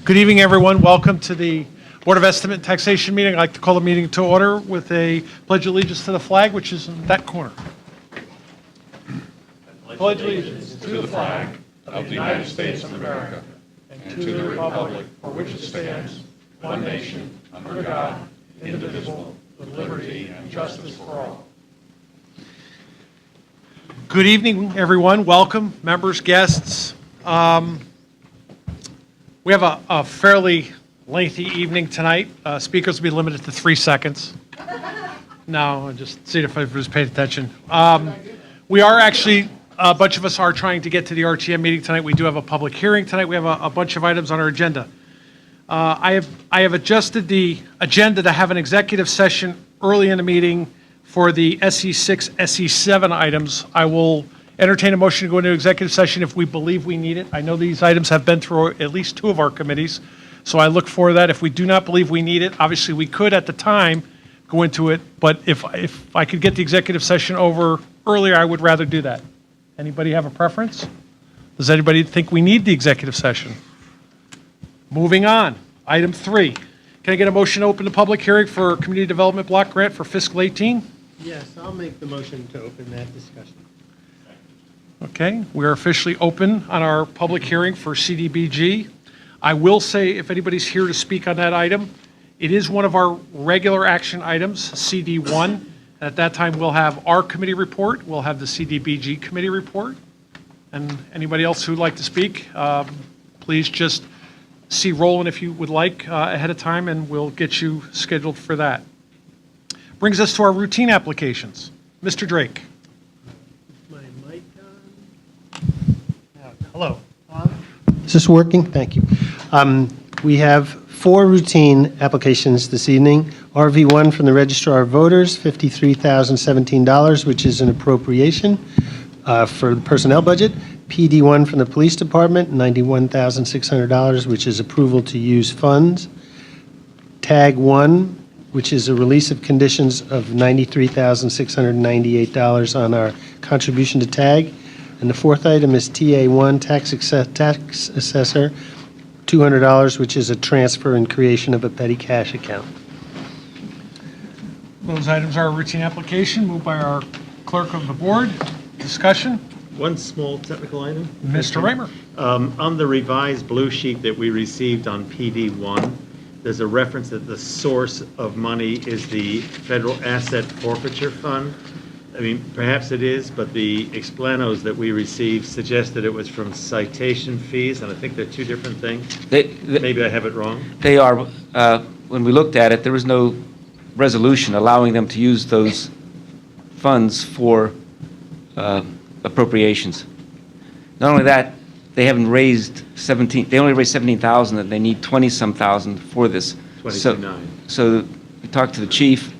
Good evening, everyone. Welcome to the Board of Estimate and Taxation meeting. I'd like to call the meeting to order with a pledge of allegiance to the flag, which is in that corner. Pledge allegiance to the flag of the United States of America and to the republic for which it stands, one nation, under God, indivisible, with liberty and justice for all. Good evening, everyone. Welcome, members, guests. We have a fairly lengthy evening tonight. Speakers will be limited to 3 seconds. No, just see if everybody's paid attention. We are actually, a bunch of us are trying to get to the RTM meeting tonight. We do have a public hearing tonight. We have a bunch of items on our agenda. I have adjusted the agenda to have an executive session early in the meeting for the SE6, SE7 items. I will entertain a motion to go into executive session if we believe we need it. I know these items have been through at least 2 of our committees, so I look for that. If we do not believe we need it, obviously we could at the time go into it, but if I could get the executive session over earlier, I would rather do that. Anybody have a preference? Does anybody think we need the executive session? Moving on, item 3. Can I get a motion to open the public hearing for Community Development Block Grant for fiscal 18? Yes, I'll make the motion to open that discussion. Okay, we're officially open on our public hearing for CDBG. I will say, if anybody's here to speak on that item, it is one of our regular action items, CD1. At that time, we'll have our committee report, we'll have the CDBG committee report, and anybody else who'd like to speak, please just see Roland if you would like ahead of time, and we'll get you scheduled for that. Brings us to our routine applications. Mr. Drake. My mic on? Hello. Is this working? Thank you. We have 4 routine applications this evening. RV1 from the Registrar of Voters, $53,017, which is an appropriation for the personnel budget. PD1 from the Police Department, $91,600, which is approval to use funds. Tag 1, which is a release of conditions of $93,698 on our contribution to TAG. And the 4th item is TA1, tax assessor, $200, which is a transfer and creation of a petty cash account. Those items are a routine application, moved by our clerk of the board. Discussion? One small technical item. Mr. Raymer. On the revised blue sheet that we received on PD1, there's a reference that the source of money is the Federal Asset Forfeiture Fund. I mean, perhaps it is, but the explanos that we received suggest that it was from citation fees, and I think they're 2 different things. Maybe I have it wrong. They are. When we looked at it, there was no resolution allowing them to use those funds for appropriations. Not only that, they haven't raised 17. They only raised 17,000, and they need 20-some thousand for this. 22.9. So we talked to the chief,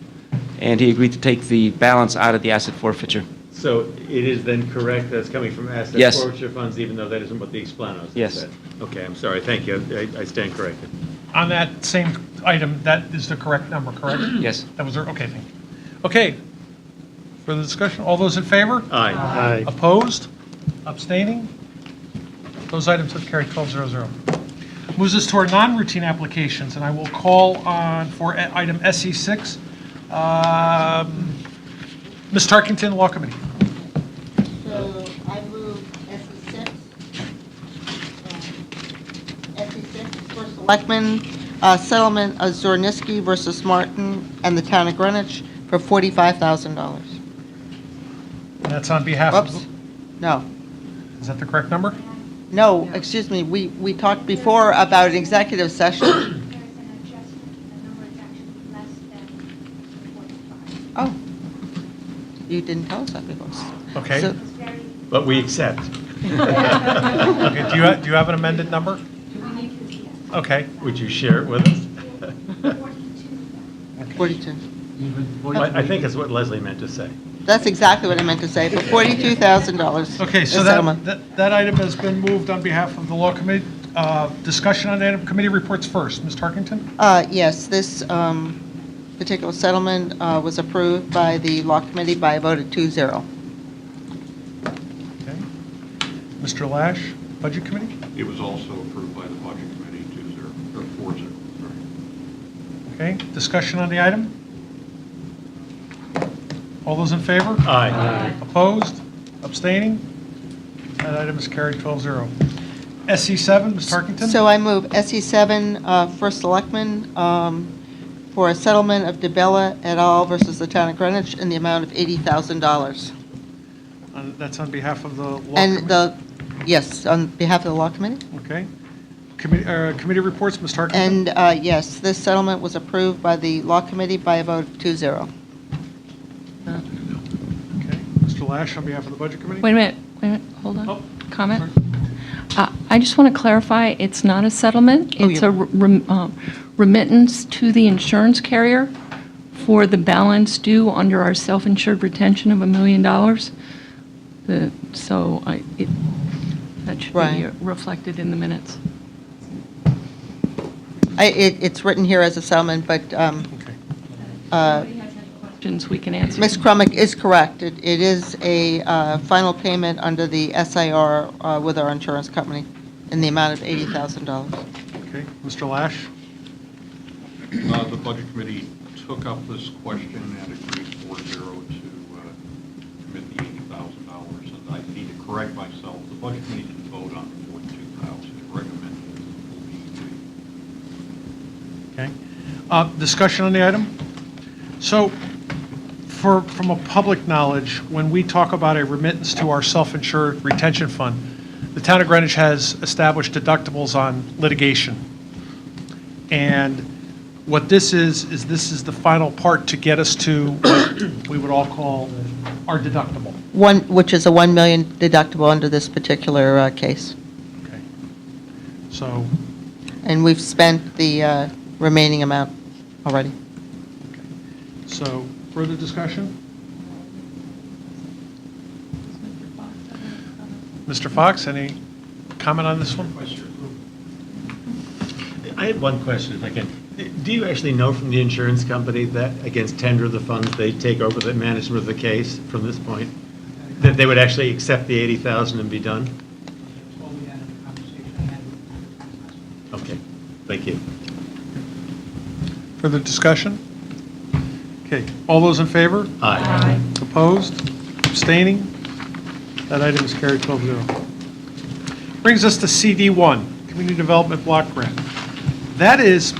and he agreed to take the balance out of the asset forfeiture. So it is then correct that it's coming from asset Yes. forfeiture funds, even though that isn't what the explanos Yes. said? Okay, I'm sorry. Thank you. I stand corrected. On that same item, that is the correct number, correct? Yes. That was, okay, thank you. Okay, further discussion? All those in favor? Aye. Aye. Opposed? Abstaining? Those items have carried 12-0-0. Moves us to our non-routine applications, and I will call on for item SE6. Ms. Tarkington, Law Committee. So I move SE6. SE6 for Selectmen, settlement of Zorniski versus Martin and the Town of Greenwich for $45,000. That's on behalf Whoops, of, no. is that the correct number? No, excuse me, we talked before about an executive session. There's an adjustment, the number is actually less than 45. Oh, you didn't tell us that before. Okay. So- It's very, But we accept. Okay, do you have an amended number? we need to, yes. Okay. Would you share it with us? 42. 42. I think it's what Leslie meant to say. That's exactly what I meant to say, for $42,000. Okay, so a settlement. that item has been moved on behalf of the Law Committee. Discussion on item committee reports first. Ms. Tarkington? Yes, this particular settlement was approved by the Law Committee by a vote of 2-0. Mr. Lash, Budget Committee? It was also approved by the Budget Committee 2-0. 4-0, sorry. Okay, discussion on the item? All those in favor? Aye. Opposed? Abstaining? That item is carried 12-0. SC7, Ms. Tarkington? So I move SE7, First Selectman, for a settlement of DeBella et al. Versus the Town of Greenwich in the amount of $80,000. That's on behalf of the law And committee? yes, on behalf of the Law Committee. Okay. Committee reports, Ms. Tarkington? And yes, this settlement was approved by the Law Committee by a vote of 2-0. Okay. Mr. Lash, on behalf of the Budget Committee? Wait a minute, hold Oh, on. Comment? sorry. I just want to clarify, it's not a settlement. Oh, It's yeah. a remittance to the insurance carrier for the balance due under our self-insured retention of $1 million. That should be Right. reflected in the minutes. It's written here as a settlement, but Okay. Questions we can answer. Ms. Crumick is correct. It is a final payment under the SIR with our insurance company in the amount of $80,000. Okay. Mr. Lash? The Budget Committee took up this question and agreed 4-0 to commit the $80,000. And I need to correct myself. The Budget Committee didn't vote on the $42,000. It recommended the full Okay. Discussion on the item? So, from a public knowledge, when we talk about a remittance to our self-insured retention fund, the town of Greenwich has established deductibles on litigation. And what this is this is the final part to get us to what we would all call our deductible. Which is a $1 million deductible under this particular case. Okay. So, And we've spent the remaining amount already. so further discussion? Mr. Fox, any comment on this one? I had one question, if I can. Do you actually know from the insurance company that against tender of the funds, they take over the management of the case from this point? That they would actually accept the 80,000 and be done? Okay, thank you. Further discussion? Okay, all those in favor? Aye. Opposed? Abstaining? That item is carried 12-0. Brings us to CD1, Community Development Block Grant. That is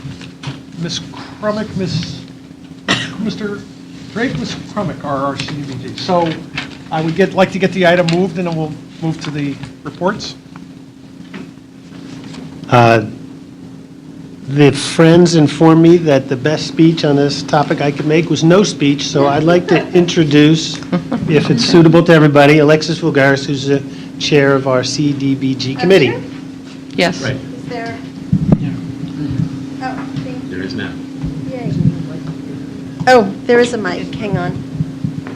Ms. Crumick, Mr. Drake, Ms. Crumick are our CDBG. So I would like to get the item moved, and then we'll move to the reports. The Friends informed me that the best speech on this topic I could make was no speech, so I'd like to introduce, if it's suitable to everybody, Alexis Vulgaris, who's the chair of our CDBG committee. Yes. Right, Is there? Oh, thank there is now. Yay. Oh, there is a mic, hang on.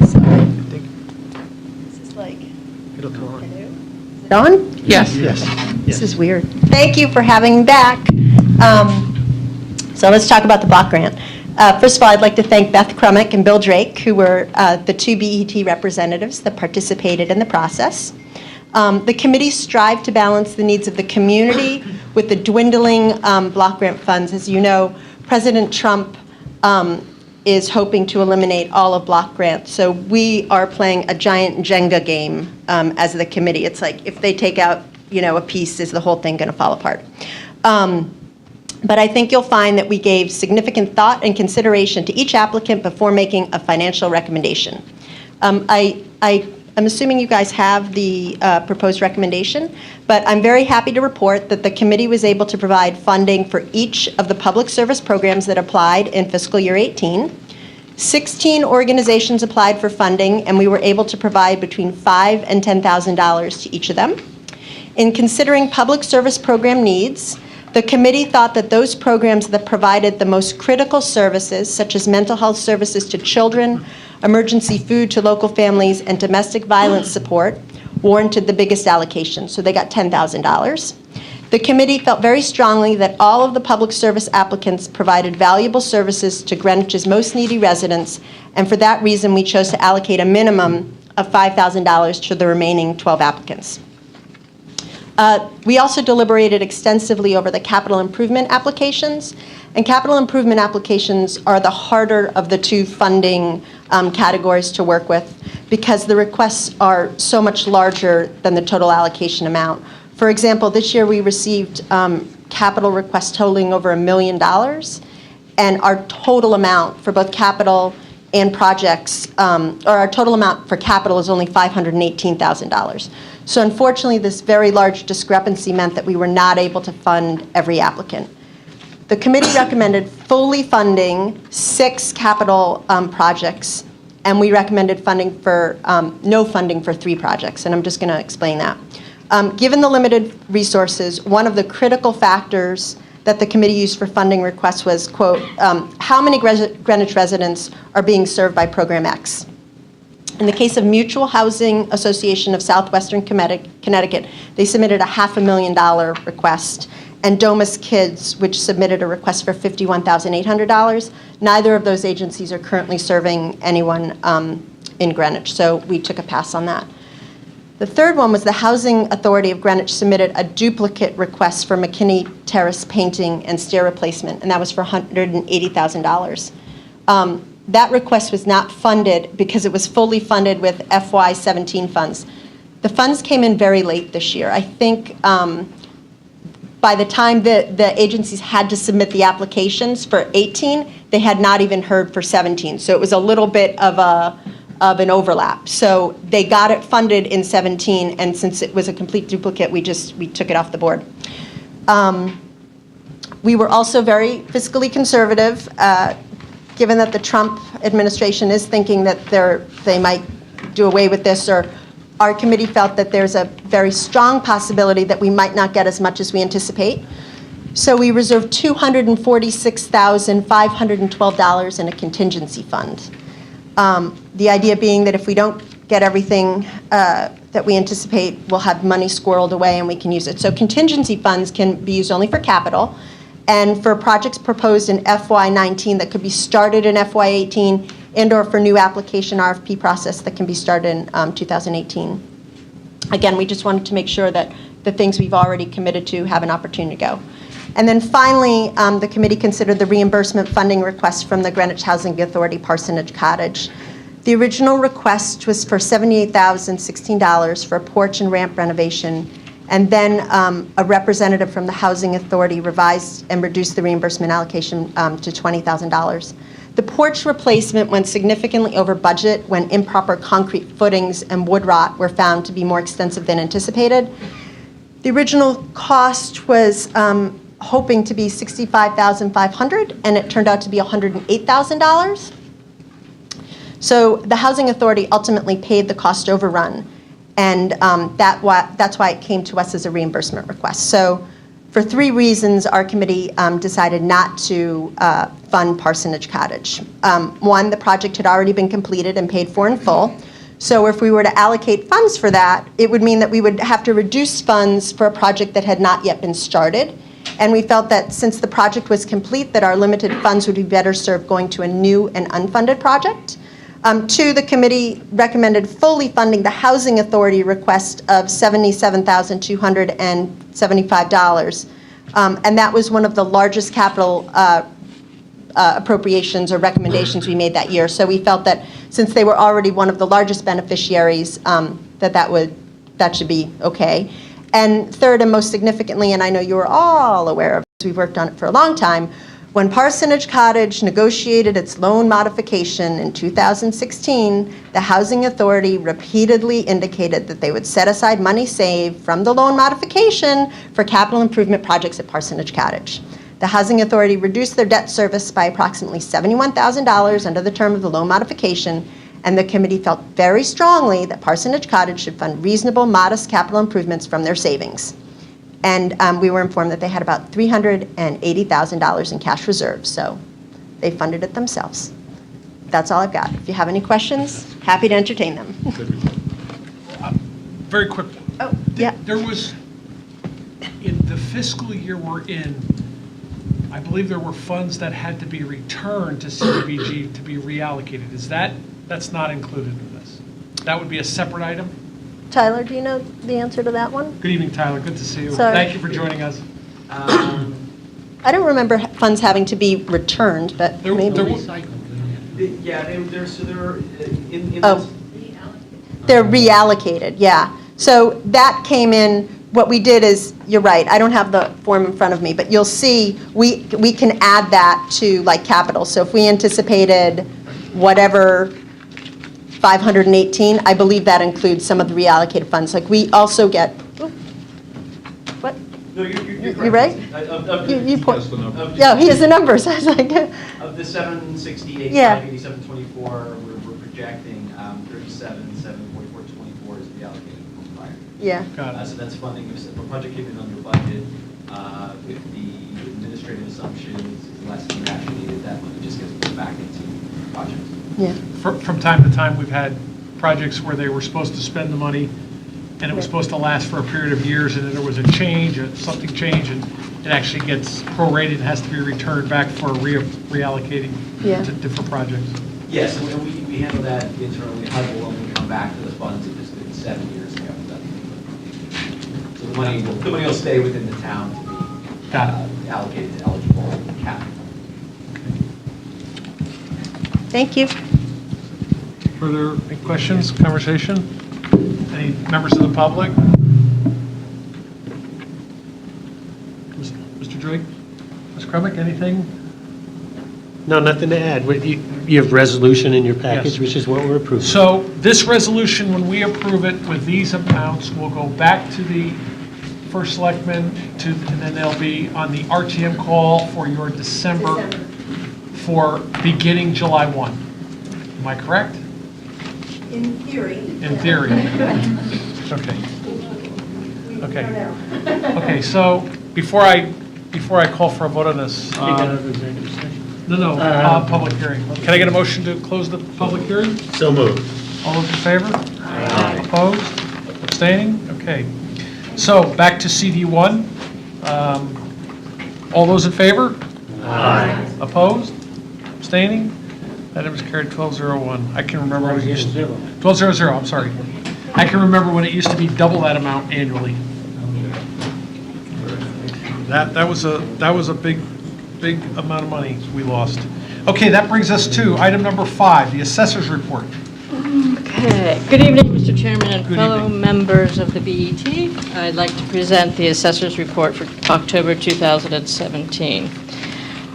Sorry. This is like, It'll come on. hello? Is it on? Yes. Yes. This is weird. Thank you for having me back. So let's talk about the block grant. First of all, I'd like to thank Beth Crumick and Bill Drake, who were the two BET representatives that participated in the process. The committee strived to balance the needs of the community with the dwindling block grant funds. As you know, President Trump is hoping to eliminate all of block grants. So we are playing a giant Jenga game as the committee. It's like if they take out, a piece, is the whole thing going to fall apart? But I think you'll find that we gave significant thought and consideration to each applicant before making a financial recommendation. I'm assuming you guys have the proposed recommendation, but I'm very happy to report that the committee was able to provide funding for each of the public service programs that applied in fiscal year 18. 16 organizations applied for funding, and we were able to provide between $5,000 and $10,000 to each of them. In considering public service program needs, the committee thought that those programs that provided the most critical services, such as mental health services to children, emergency food to local families, and domestic violence support, warranted the biggest allocation, so they got $10,000. The committee felt very strongly that all of the public service applicants provided valuable services to Greenwich's most needy residents, and for that reason, we chose to allocate a minimum of $5,000 to the remaining 12 applicants. We also deliberated extensively over the capital improvement applications, and capital improvement applications are the harder of the two funding categories to work with because the requests are so much larger than the total allocation amount. For example, this year we received capital requests totaling over $1 million, and our total amount for both capital and projects, or our total amount for capital is only $518,000. So unfortunately, this very large discrepancy meant that we were not able to fund every applicant. The committee recommended fully funding 6 capital projects, and we recommended funding for, no funding for 3 projects, and I'm just going to explain that. Given the limited resources, one of the critical factors that the committee used for funding requests was, quote, how many Greenwich residents are being served by Program X? In the case of Mutual Housing Association of Southwestern Connecticut, they submitted a $500,000 request, and Domus Kids, which submitted a request for $51,800. Neither of those agencies are currently serving anyone in Greenwich, so we took a pass on that. The third one was the Housing Authority of Greenwich submitted a duplicate request for McKinney Terrace painting and stair replacement, and that was for $180,000. That request was not funded because it was fully funded with FY17 funds. The funds came in very late this year. I think by the time the agencies had to submit the applications for 18, they had not even heard for 17. So it was a little bit of an overlap. So they got it funded in 17, and since it was a complete duplicate, we took it off the board. We were also very fiscally conservative, given that the Trump administration is thinking that they might do away with this, or our committee felt that there's a very strong possibility that we might not get as much as we anticipate. So we reserved $246,512 in a contingency fund. The idea being that if we don't get everything that we anticipate, we'll have money squirreled away and we can use it. So contingency funds can be used only for capital, and for projects proposed in FY19 that could be started in FY18, and or for new application RFP process that can be started in 2018. Again, we just wanted to make sure that the things we've already committed to have an opportunity to go. And then finally, the committee considered the reimbursement funding request from the Greenwich Housing Authority Parsonage Cottage. The original request was for $78,016 for a porch and ramp renovation, and then a representative from the Housing Authority revised and reduced the reimbursement allocation to $20,000. The porch replacement went significantly over budget when improper concrete footings and wood rot were found to be more extensive than anticipated. The original cost was hoping to be $65,500, and it turned out to be $108,000. So the Housing Authority ultimately paid the cost overrun, and that's why it came to us as a reimbursement request. So for 3 reasons, our committee decided not to fund Parsonage Cottage. 1, the project had already been completed and paid for in full. So if we were to allocate funds for that, it would mean that we would have to reduce funds for a project that had not yet been started. And we felt that since the project was complete, that our limited funds would be better served going to a new and unfunded project. 2, the committee recommended fully funding the Housing Authority request of $77,275. And that was one of the largest capital appropriations or recommendations we made that year. So we felt that since they were already one of the largest beneficiaries, that should be okay. And 3rd, and most significantly, and I know you are all aware of this, we've worked on it for a long time, when Parsonage Cottage negotiated its loan modification in 2016, the Housing Authority repeatedly indicated that they would set aside money saved from the loan modification for capital improvement projects at Parsonage Cottage. The Housing Authority reduced their debt service by approximately $71,000 under the term of the loan modification, and the committee felt very strongly that Parsonage Cottage should fund reasonable, modest capital improvements from their savings. And we were informed that they had about $380,000 in cash reserves, so they funded it themselves. That's all I've got. If you have any questions, happy to entertain them. Very quick. Oh, yeah. There was, in the fiscal year we're in, I believe there were funds that had to be returned to CDBG to be reallocated. That's not included in this? That would be a separate item? Tyler, do you know the answer to that one? Good evening, Tyler. Good to see you. Sorry. Thank you for joining us. I don't remember funds having to be returned, but There- maybe. Yeah, they're in Oh. They're reallocated, yeah. So that came in, what we did is, you're right, I don't have the form in front of me, but you'll see, we can add that to like capital. So if we anticipated whatever 518, I believe that includes some of the reallocated funds. Like we also get, oop, what? No, you're correct. You right? Of the- You point, That's the number. of the- yeah, he has the numbers, I was like, Of the 768, Yeah. 587, 24, we're projecting 37, 744, 24 is the allocated from prior. yeah. Got it. So that's funding, if the project came in under budget, with the administrative assumptions less than we actually needed, that money just gets put back into projects. Yeah, From time to time, we've had projects where they were supposed to spend the money, and it was supposed to last for a period of years, and then there was a change, or something changed, and it actually gets prorated and has to be returned back for reallocating Yeah. to different projects. Yes, and we handle that internally, how will we come back to the funds if it's been 7 years ago. So the money will stay within the town to be Got allocated to eligible capital. thank you. Further any questions, conversation? Any members of the public? Mr. Drake? Ms. Kremick, anything? No, nothing to add. You have resolution in your package, Yes. which is what we're approving. So this resolution, when we approve it with these amounts, will go back to the first selectman, and then they'll be on the RTM call for your December, for beginning July 1. Am I correct? In theory. In theory. Okay. Okay. Okay, so before I call for a vote on this, no, public hearing. Can I get a motion to close the public hearing? So moved. All those in favor? Opposed? Abstaining? Okay. So back to CD1. All those in favor? Aye. Opposed? Abstaining? That was carried 1201. I can remember when it used to. 1200, I'm sorry. I can remember when it used to be double that amount annually. That was a big amount of money we lost. Okay, that brings us to item number 5, the assessor's report. Okay. Good evening, Mr. Chairman and Good fellow evening. members of the BET. I'd like to present the assessor's report for October 2017.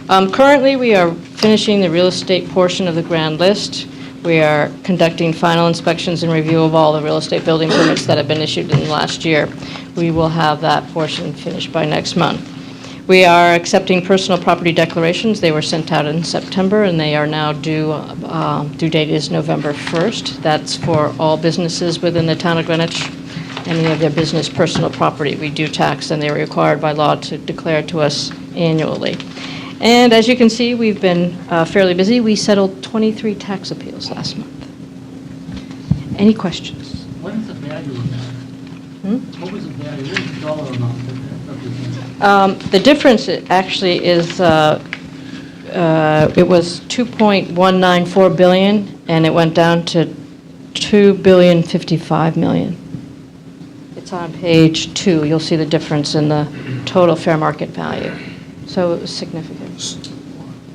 Currently, we are finishing the real estate portion of the grand list. We are conducting final inspections and review of all the real estate building permits that have been issued in the last year. We will have that portion finished by next month. We are accepting personal property declarations. They were sent out in September, and they are now due date is November 1st. That's for all businesses within the town of Greenwich, any of their business personal property. We do tax, and they're required by law to declare to us annually. And as you can see, we've been fairly busy. We settled 23 tax appeals last month. Any questions? What is the value of that? What was the value, what is the dollar amount that represents? The difference actually is, it was 2.194 billion, and it went down to 2.055 billion. It's on page 2. You'll see the difference in the total fair market value. So it was significant.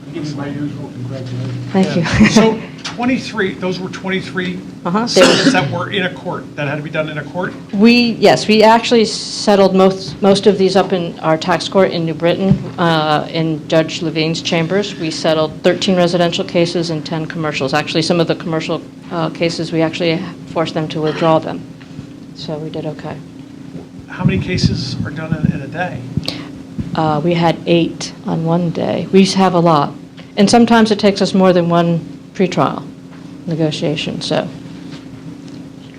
I give you my usual congratulations. Thank you. So 23, those were 23 Uh-huh. settlements that were in a court, that had to be done in a court? Yes, we actually settled most of these up in our tax court in New Britain, in Judge Levine's chambers. We settled 13 residential cases and 10 commercials. Actually, some of the commercial cases, we actually forced them to withdraw them. So we did okay. How many cases are done in a day? We had 8 on one day. We have a lot. And sometimes it takes us more than one pretrial negotiation, so,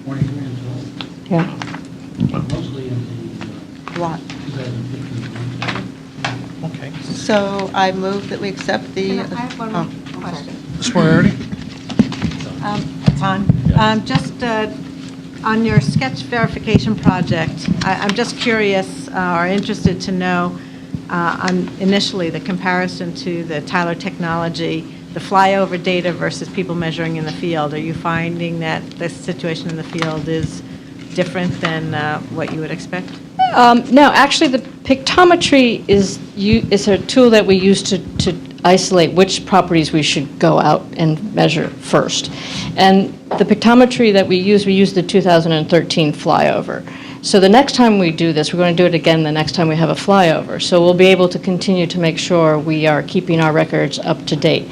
20 grand total, yeah. mostly in the Lot. 2015. Okay. So I move that we accept the... I have one oh, more question. Ms. Moriarty? It's on. Just on your sketch verification project, I'm just curious or interested to know initially the comparison to the Tyler technology, the flyover data versus people measuring in the field. Are you finding that the situation in the field is different than what you would expect? No, actually, the pictometry is a tool that we use to isolate which properties we should go out and measure first. And the pictometry that we use the 2013 flyover. So the next time we do this, we're going to do it again the next time we have a flyover. So we'll be able to continue to make sure we are keeping our records up to date.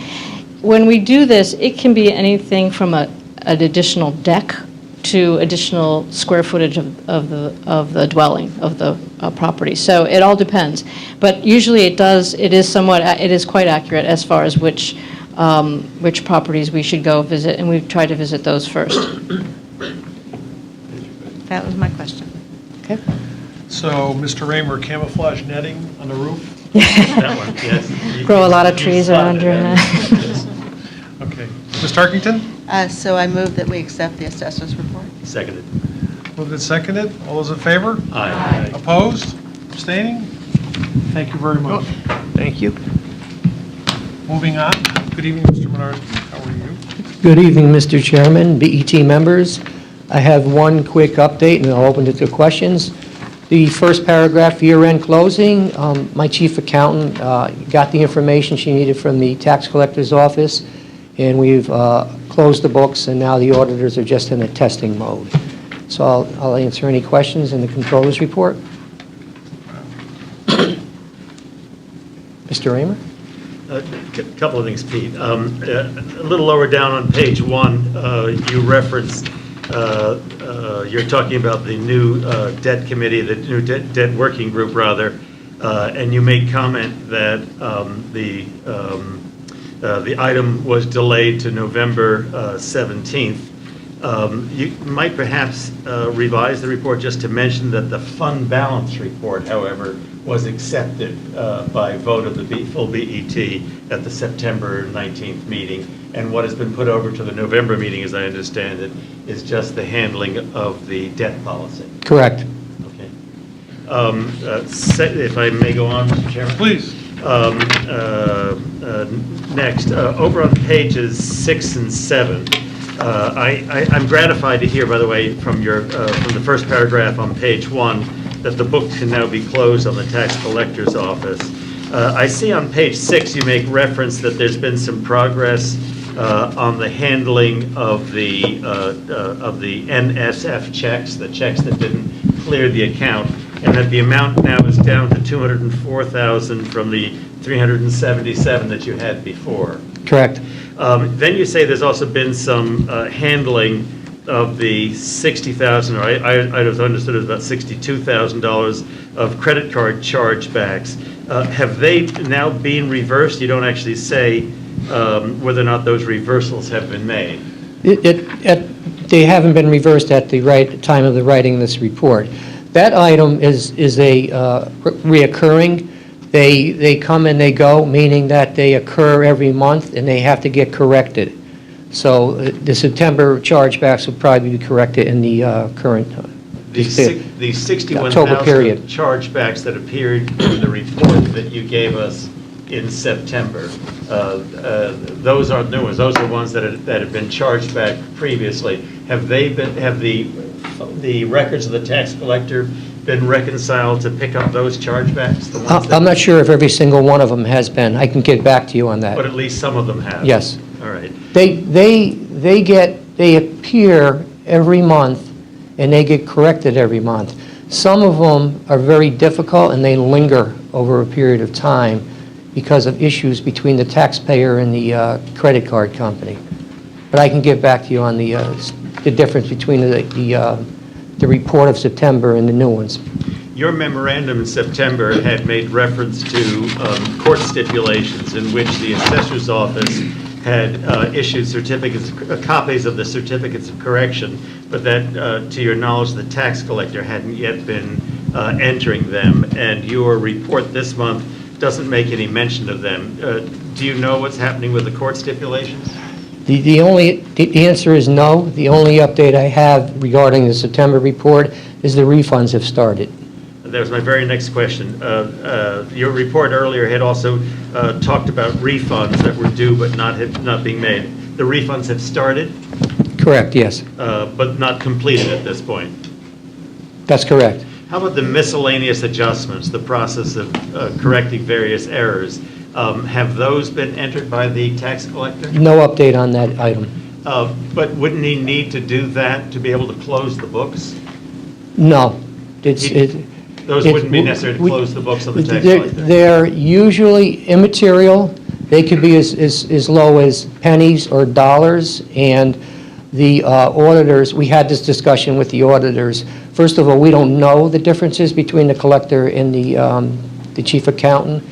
When we do this, it can be anything from an additional deck to additional square footage of the dwelling, of the property. So it all depends. But usually it is quite accurate as far as which properties we should go visit, and we try to visit those first. That was my question. Okay. So, Mr. Raymer, camouflage netting on the roof? That one, yes. Grow a lot of trees around your house. Okay. Ms. Tarkington? So I move that we accept the assessor's report. Seconded. Moved and seconded. All those in favor? Aye. Opposed? Abstaining? Thank you very much. Thank you. Moving on. Good evening, Mr. Menarski. How are you? Good evening, Mr. Chairman, BET members. I have one quick update, and I'll open it to questions. The first paragraph, year-end closing, my chief accountant got the information she needed from the tax collector's office, and we've closed the books, and now the auditors are just in a testing mode. So I'll answer any questions in the controller's report. Mr. Raymer? A couple of things, Pete. A little lower down on page 1, you referenced, you're talking about the new debt committee, the new debt working group, rather, and you made comment that the item was delayed to November 17th. You might perhaps revise the report just to mention that the fund balance report, however, was accepted by vote of the full BET at the September 19th meeting. And what has been put over to the November meeting, as I understand it, is just the handling of the debt policy. Correct. Okay. If I may go on, Mr. Chairman? Please. Next, over on pages 6 and 7, I'm gratified to hear, by the way, from the first paragraph on page 1, that the book can now be closed on the tax collector's office. I see on page 6 you make reference that there's been some progress on the handling of the NSF checks, the checks that didn't clear the account, and that the amount now is down to $204,000 from the $377 that you had before. Correct. Then you say there's also been some handling of the $60,000, or I have understood it was about $62,000 of credit card chargebacks. Have they now been reversed? You don't actually say whether or not those reversals have been made. They haven't been reversed at the right time of the writing of this report. That item is a reoccurring. They come and they go, meaning that they occur every month and they have to get corrected. So the September chargebacks will probably be corrected in the current The October period. $61,000 chargebacks that appeared in the report that you gave us in September, those aren't new ones.Ose are ones that have been charged back previously. Have the records of the tax collector been reconciled to pick up those chargebacks? The ones I'm not sure if every single one of them has been. I can get back to you on that. But at least some of them have? Yes. All right. They appear every month, and they get corrected every month. Some of them are very difficult, and they linger over a period of time because of issues between the taxpayer and the credit card company. But I can get back to you on the difference between the report of September and the new ones. Your memorandum in September had made reference to court stipulations in which the assessor's office had issued copies of the certificates of correction, but that, to your knowledge, the tax collector hadn't yet been entering them, and your report this month doesn't make any mention of them. Do you know what's happening with the court stipulations? The answer is no. The only update I have regarding the September report is the refunds have started. That was my very next question. Your report earlier had also talked about refunds that were due but not being made. The refunds have started? Correct, yes. But not completed at this point? That's correct. How about the miscellaneous adjustments, the process of correcting various errors? Have those been entered by the tax collector? No update on that item. But wouldn't he need to do that to be able to close the books? No. Those Those wouldn't be necessary to close the books of the tax collector? They're usually immaterial. They could be as low as pennies or dollars, and the auditors, we had this discussion with the auditors. First of all, we don't know the differences between the collector and the chief accountant,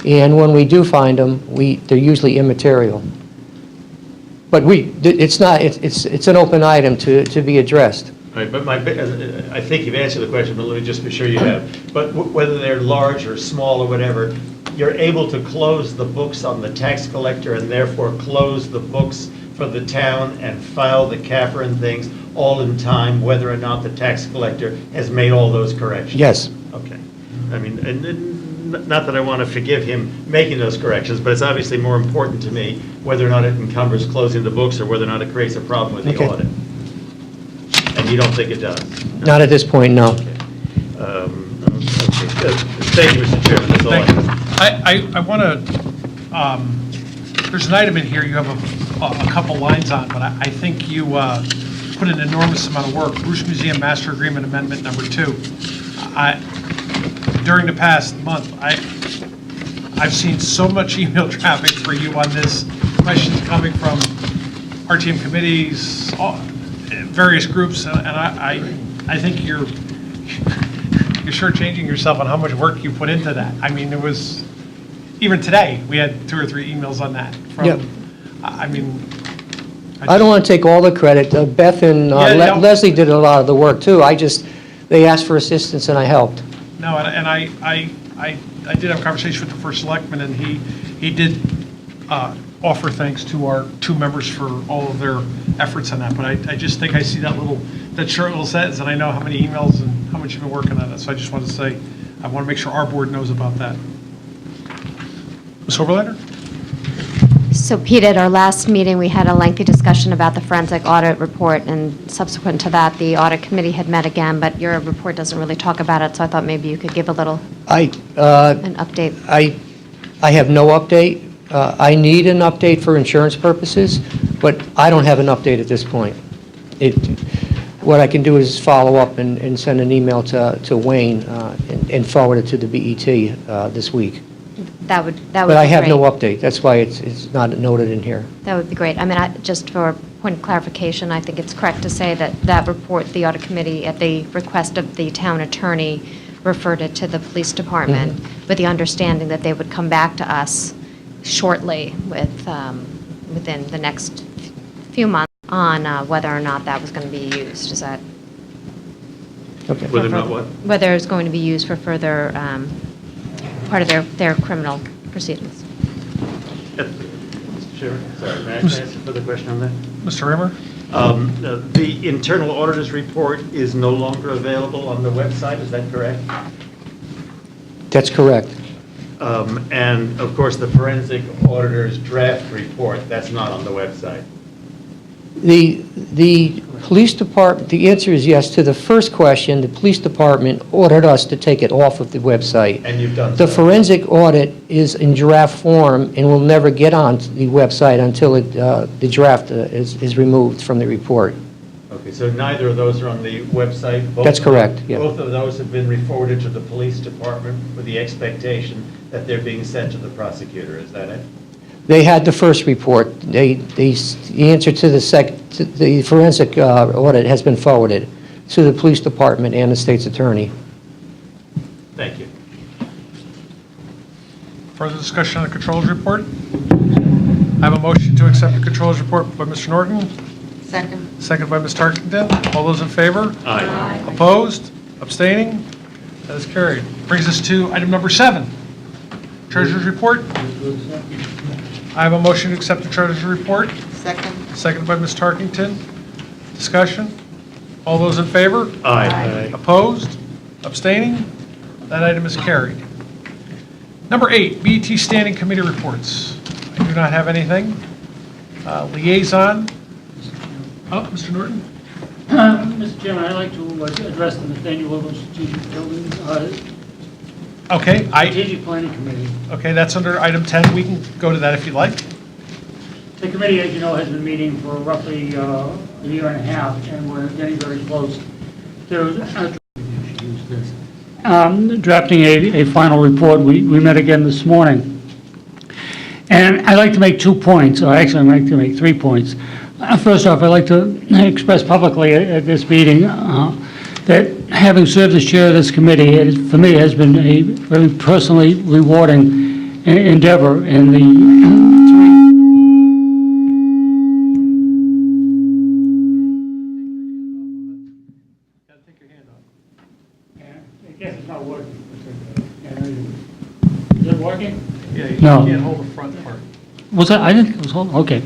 and when we do find them, they're usually immaterial. But it's an open item to be addressed. Right, but I think you've answered the question, but let me just be sure you have. But whether they're large or small or whatever, you're able to close the books on the tax collector and therefore close the books for the town and file the CAFR and things all in time, whether or not the tax collector has made all those corrections? Yes. Okay. I mean, and not that I want to forgive him making those corrections, but it's obviously more important to me whether or not it encumbers closing the books or whether or not it creates a problem with the Okay. audit. And you don't think it does? Not at this point, no. Okay. Thank you, Mr. Chairman. That's all I have. I want to, there's an item in here you have a couple lines on, but I think you put an enormous amount of work. Bruce Museum Master Agreement Amendment Number 2. During the past month, I've seen so much email traffic for you on this, questions coming from RTM committees, various groups, and I think you're shortchanging yourself on how much work you put into that. I mean, it was, even today, we had 2 or 3 emails on that. Yep. I mean. I don't want to take all the credit. Beth and Leslie did a lot of the work, too. They asked for assistance, and I helped. No, and I did have a conversation with the first selectman, and he did offer thanks to our 2 members for all of their efforts on that. But I just think I see that short little sentence, and I know how many emails and how much you've been working on it. So I just wanted to say, I want to make sure our board knows about that. Ms. Overlander? So Pete, at our last meeting, we had a lengthy discussion about the forensic audit report, and subsequent to that, the audit committee had met again, but your report doesn't really talk about it, so I thought maybe you could give a little an update. I have no update. I need an update for insurance purposes, but I don't have an update at this point. What I can do is follow up and send an email to Wayne and forward it to the BET this week. That would be great. But I have no update. That's why it's not noted in here. That would be great. I mean, just for point of clarification, I think it's correct to say that that report, the audit committee, at the request of the town attorney, referred it to the police department with the understanding that they would come back to us shortly within the next few months on whether or not that was going to be used. Is that? Okay. Whether or not what? Whether it's going to be used for further part of their criminal proceedings. Mr. Chairman, sorry, may I answer for the question on that? Mr. Rimmer? The internal auditor's report is no longer available on the website, is that correct? That's correct. And of course, the forensic auditor's draft report, that's not on the website. The police department, the answer is yes. To the first question, the police department ordered us to take it off of the website. And you've done The so. forensic audit is in draft form and will never get on the website until the draft is removed from the report. Okay, so neither of those are on the website? Both That's of them- correct, yeah. Both of those have been forwarded to the police department with the expectation that they're being sent to the prosecutor, is that it? They had the first report. The answer to the forensic audit has been forwarded to the police department and the state's attorney. Thank you. Further discussion on the controls report? I have a motion to accept the controls report by Mr. Norton, Second. second by Ms. Tarkington. All those in favor? Aye. Opposed? Abstaining? That is carried. Brings us to item number 7, Treasurer's report. I have a motion to accept the Treasurer's report, Second. seconded by Ms. Tarkington. Discussion? All those in favor? Aye. Opposed? Abstaining? That item is carried. Number 8, BET Standing Committee reports. I do not have anything. Liaison. Oh, Mr. Norton? Mr. Chairman, I'd like to was addressed in the Nathaniel Little Strategic Building, Okay, Strategic Planning Committee. okay, that's under item 10. We can go to that if you'd like. The committee, as you know, has been meeting for roughly a year and a half, and we're getting very close to drafting a final report. We met again this morning. And I'd like to make 2 points, or actually I'd like to make 3 points. First off, I'd like to express publicly at this meeting that having served as chair of this committee, it, for me, has been a very personally rewarding endeavor in the I guess it's not working. Is it working? Yeah, you No. can't hold the front part. Was that, I didn't, it was, okay.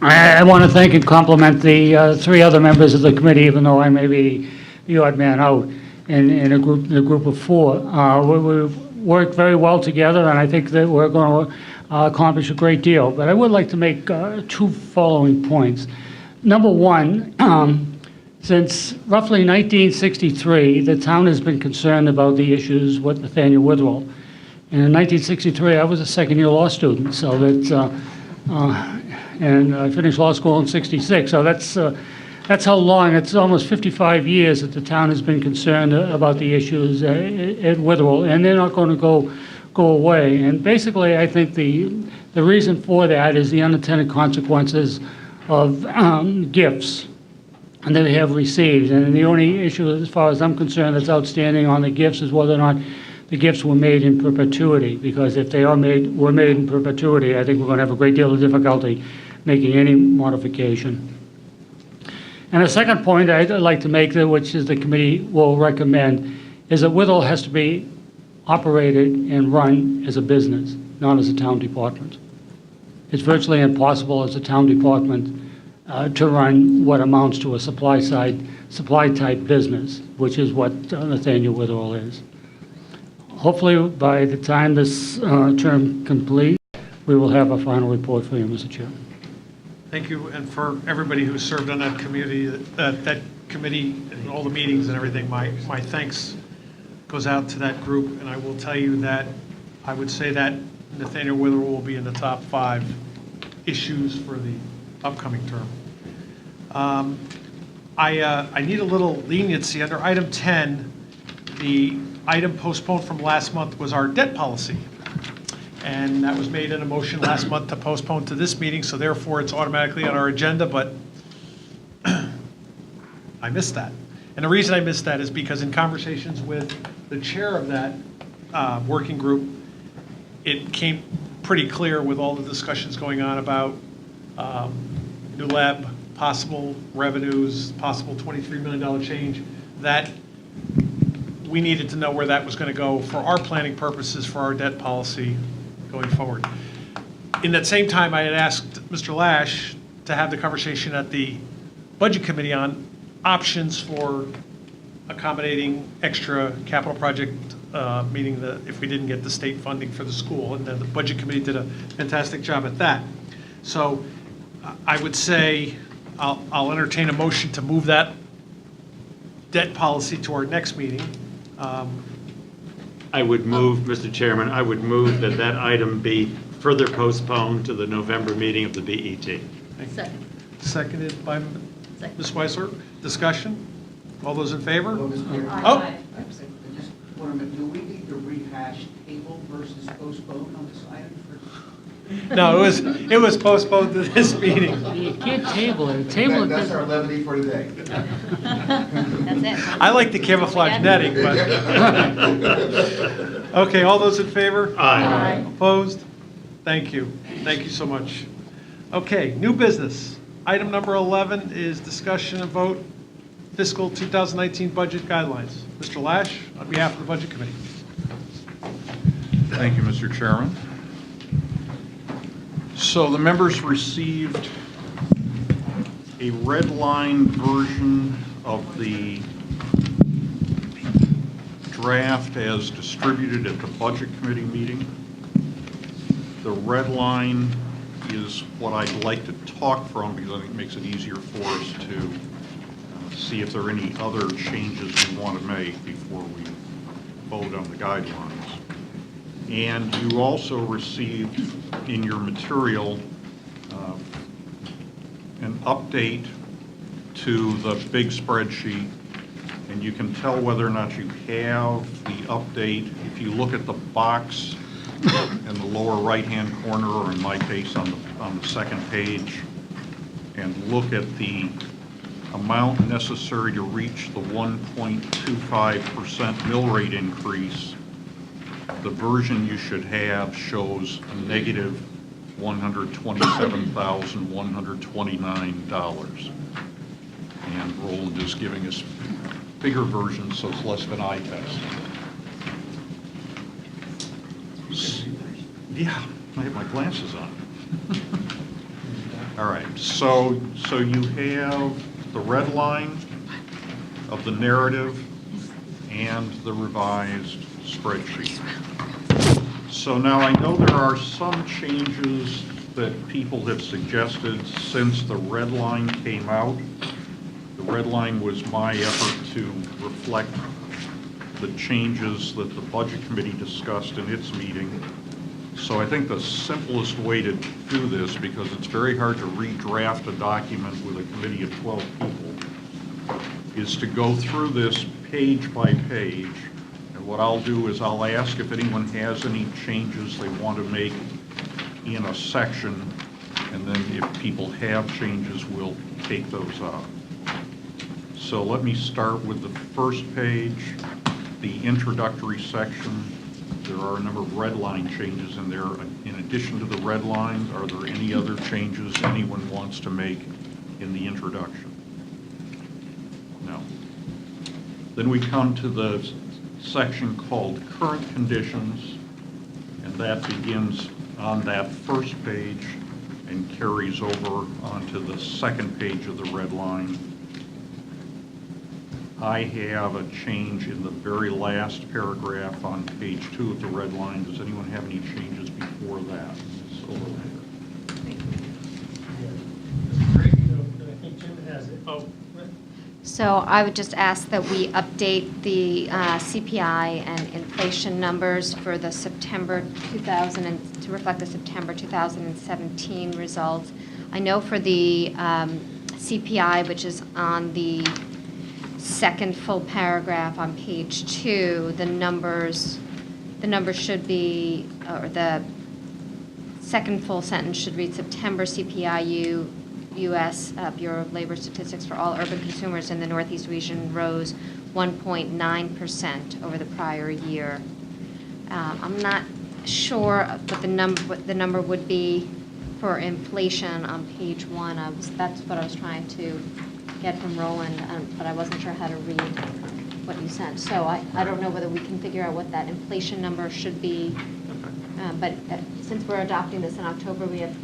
I want to thank and compliment the 3 other members of the committee, even though I may be the odd man out in a group of 4. We worked very well together, and I think that we're going to accomplish a great deal. But I would like to make 2 following points. Number 1, since roughly 1963, the town has been concerned about the issues with Nathaniel Witherell. And in 1963, I was a second-year law student, so that's, and I finished law school in '66. So that's how long. It's almost 55 years that the town has been concerned about the issues at Witherell, and they're not going to go away. And basically, I think the reason for that is the unintended consequences of gifts and that they have received. And the only issue, as far as I'm concerned, that's outstanding on the gifts is whether or not the gifts were made in perpetuity. Because if they were made in perpetuity, I think we're going to have a great deal of difficulty making any modification. And a second point I'd like to make, which is the committee will recommend, is that Witherell has to be operated and run as a business, not as a town department. It's virtually impossible as a town department to run what amounts to a supply type business, which is what Nathaniel Witherell is. Hopefully, by the time this term completes, we will have a final report for you, Mr. Chair. Thank you, and for everybody who served on that committee, that committee and all the meetings and everything, my thanks goes out to that group, and I will tell you that I would say that Nathaniel Witherell will be in the top 5 issues for the upcoming term. I need a little leniency. Under item 10, the item postponed from last month was our debt policy. And that was made in a motion last month to postpone to this meeting, so therefore it's automatically on our agenda, but I missed that. And the reason I missed that is because in conversations with the chair of that working group, it came pretty clear with all the discussions going on about new lab, possible revenues, possible $23 million change, that we needed to know where that was going to go for our planning purposes for our debt policy going forward. In that same time, I had asked Mr. Lash to have the conversation at the Budget Committee on options for accommodating extra capital project, meaning that if we didn't get the state funding for the school, and then the Budget Committee did a fantastic job at that. So I would say I'll entertain a motion to move that debt policy to our next meeting. I would move, Mr. Chairman, I would move that that item be further postponed to the November meeting of the BET. Second. Seconded by Ms. Weisler. Discussion? All those in favor? Well, Mr. Mayor, Oh. I just want to, do we need to rehash table versus postpone on this item? No, it was postponed to this meeting. You can't table it. Table it. That's our levity for today. That's it. I like the camouflage netting, but. Okay, all those in favor? Aye. Opposed? Thank you. Thank you so much. Okay, new business. Item number 11 is discussion and vote fiscal 2019 budget guidelines. Mr. Lash, on behalf of the Budget Committee. Thank you, Mr. Chairman. So the members received a red line version of the draft as distributed at the Budget Committee meeting. The red line is what I'd like to talk from because I think it makes it easier for us to see if there are any other changes we want to make before we vote on the guidelines. And you also received in your material an update to the big spreadsheet, and you can tell whether or not you have the update if you look at the box in the lower right-hand corner, or in my case on the second page, and look at the amount necessary to reach the 1.25% mill rate increase. The version you should have shows a negative $127,129. And Roland is giving us bigger versions, so it's less of an eye test. Yeah, I have my glasses on. All right, so you have the red line of the narrative and the revised spreadsheet. So now I know there are some changes that people have suggested since the red line came out. The red line was my effort to reflect the changes that the Budget Committee discussed in its meeting. So I think the simplest way to do this, because it's very hard to redraft a document with a committee of 12 people, is to go through this page by page. And what I'll do is I'll ask if anyone has any changes they want to make in a section, and then if people have changes, we'll take those out. So let me start with the first page, the introductory section. There are a number of red line changes in there. In addition to the red line, are there any other changes anyone wants to make in the introduction? No. Then we come to the section called Current Conditions, and that begins on that first page and carries over onto the second page of the red line. I have a change in the very last paragraph on page 2 of the red line. Does anyone have any changes before that? Ms. Overlander. I think Jim has it. Oh. So I would just ask that we update the CPI and inflation numbers for the September 2000 to reflect the September 2017 results. I know for the CPI, which is on the second full paragraph on page 2, the numbers should be, or the second full sentence should read September CPIU U.S. Bureau of Labor Statistics for all urban consumers in the Northeast region rose 1.9% over the prior year. I'm not sure what the number would be for inflation on page 1. That's what I was trying to get from Roland, but I wasn't sure how to read what you sent. So I don't know whether we can figure out what that inflation number should be. But since we're adopting this in October, we have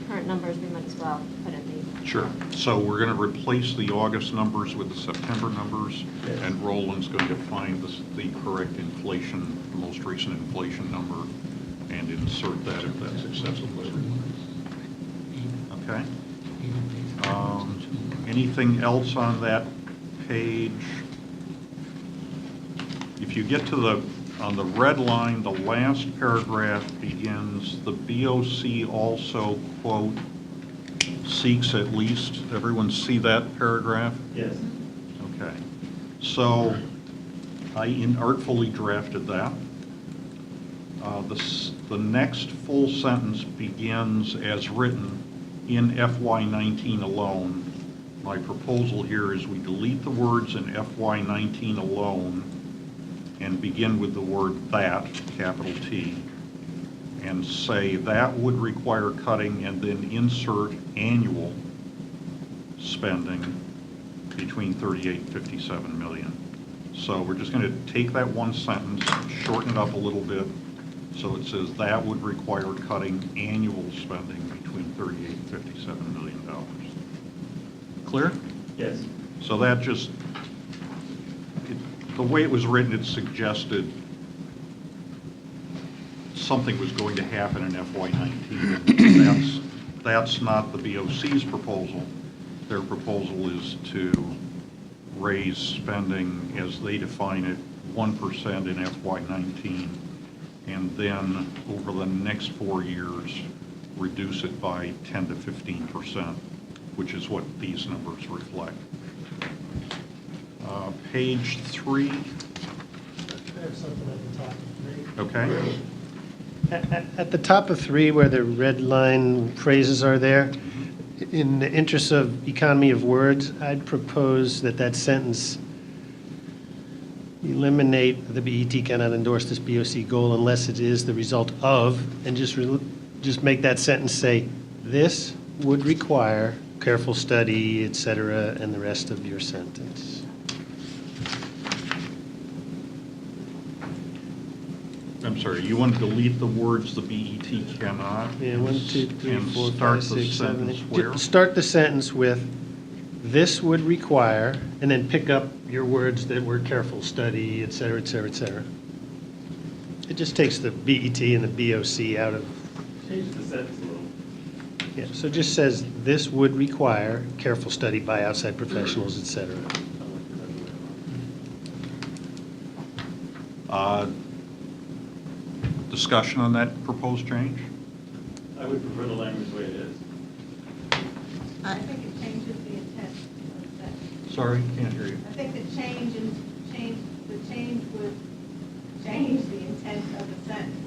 current numbers, we might as well put in the... Sure. So we're going to replace the August numbers with the September numbers, and Roland's going to find the correct inflation, the most recent inflation number, and insert that if that's acceptable. Okay. Anything else on that page? If you get to on the red line, the last paragraph begins, the BOC also, quote, seeks at least, everyone see that paragraph? Yes. Okay. So I inartfully drafted that. The next full sentence begins as written in FY19 alone. My proposal here is we delete the words in FY19 alone and begin with the word that, capital T, and say that would require cutting, and then insert annual spending between 38 and 57 million. So we're just going to take that one sentence, shorten it up a little bit, so it says that would require cutting annual spending between 38 and 57 million dollars. Clear? Yes. So that just, the way it was written, it suggested something was going to happen in FY19. That's not the BOC's proposal. Their proposal is to raise spending as they define it, 1% in FY19, and then over the next 4 years, reduce it by 10 to 15%, which is what these numbers reflect. Page 3. I have something at the top of 3. Okay. At the top of 3, where the red line phrases are there, in the interest of economy of words, I'd propose that that sentence eliminate the BET cannot endorse this BOC goal unless it is the result of, and just make that sentence say, this would require careful study, et cetera, and the rest of your sentence. I'm sorry, you want to delete the words "the BET cannot"? Yeah, 1, 2, 3, and 4, start 5, the 6, 7, sentence 8. where? Start the sentence with, this would require, and then pick up your words that were careful study, et cetera, et cetera, et cetera. It just takes the BET and the BOC out of. Change the sentence a little. Yeah, so it just says, this would require careful study by outside professionals, et cetera. Discussion on that proposed change? I would prefer the language the way it is. I think it changes the intent of the sentence. Sorry, can't hear you. I think the change would change the intent of the sentence.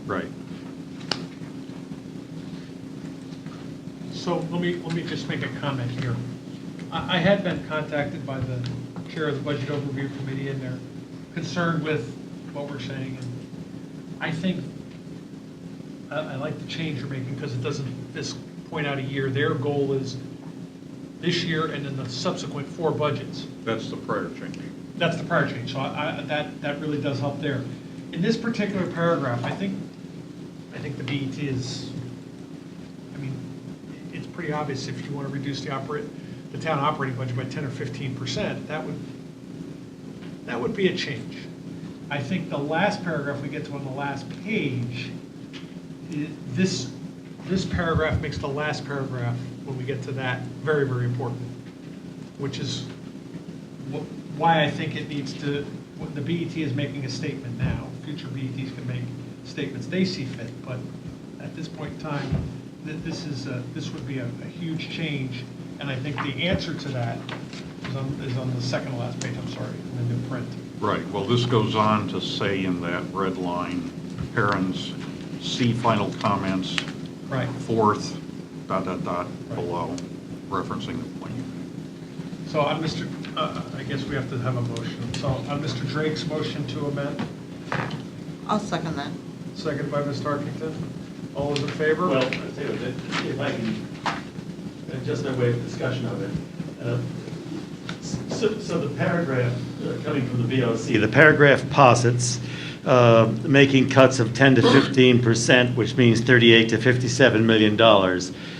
Right. So let me just make a comment here. I had been contacted by the chair of the Budget Overview Committee, and they're concerned with what we're saying. And I think, I like the change you're making because it doesn't just point out a year. Their goal is this year and then the subsequent 4 budgets. That's the prior change. That's the prior change, so that really does help there. In this particular paragraph, I think the BET is, I mean, it's pretty obvious if you want to reduce the town operating budget by 10 or 15%, that would be a change. I think the last paragraph we get to on the last page, this paragraph makes the last paragraph, when we get to that, very, very important, which is why I think it needs to, the BET is making a statement now. Future BETs can make statements they see fit, but at this point in time, this would be a huge change, and I think the answer to that is on the second to last page, I'm sorry, in the new print. Right, well, this goes on to say in that red line, parents, see final comments, Right. fourth, ... below, referencing the plan. So on Mr., I guess we have to have a motion. So on Mr. Drake's motion to amend, I'll second that. second by Ms. Tarkington. All those in favor? Well, I'll tell you what, if I can, just by way of discussion of it. So the paragraph coming from the BOC, the paragraph posits making cuts of 10 to 15%, which means $38 to $57 million.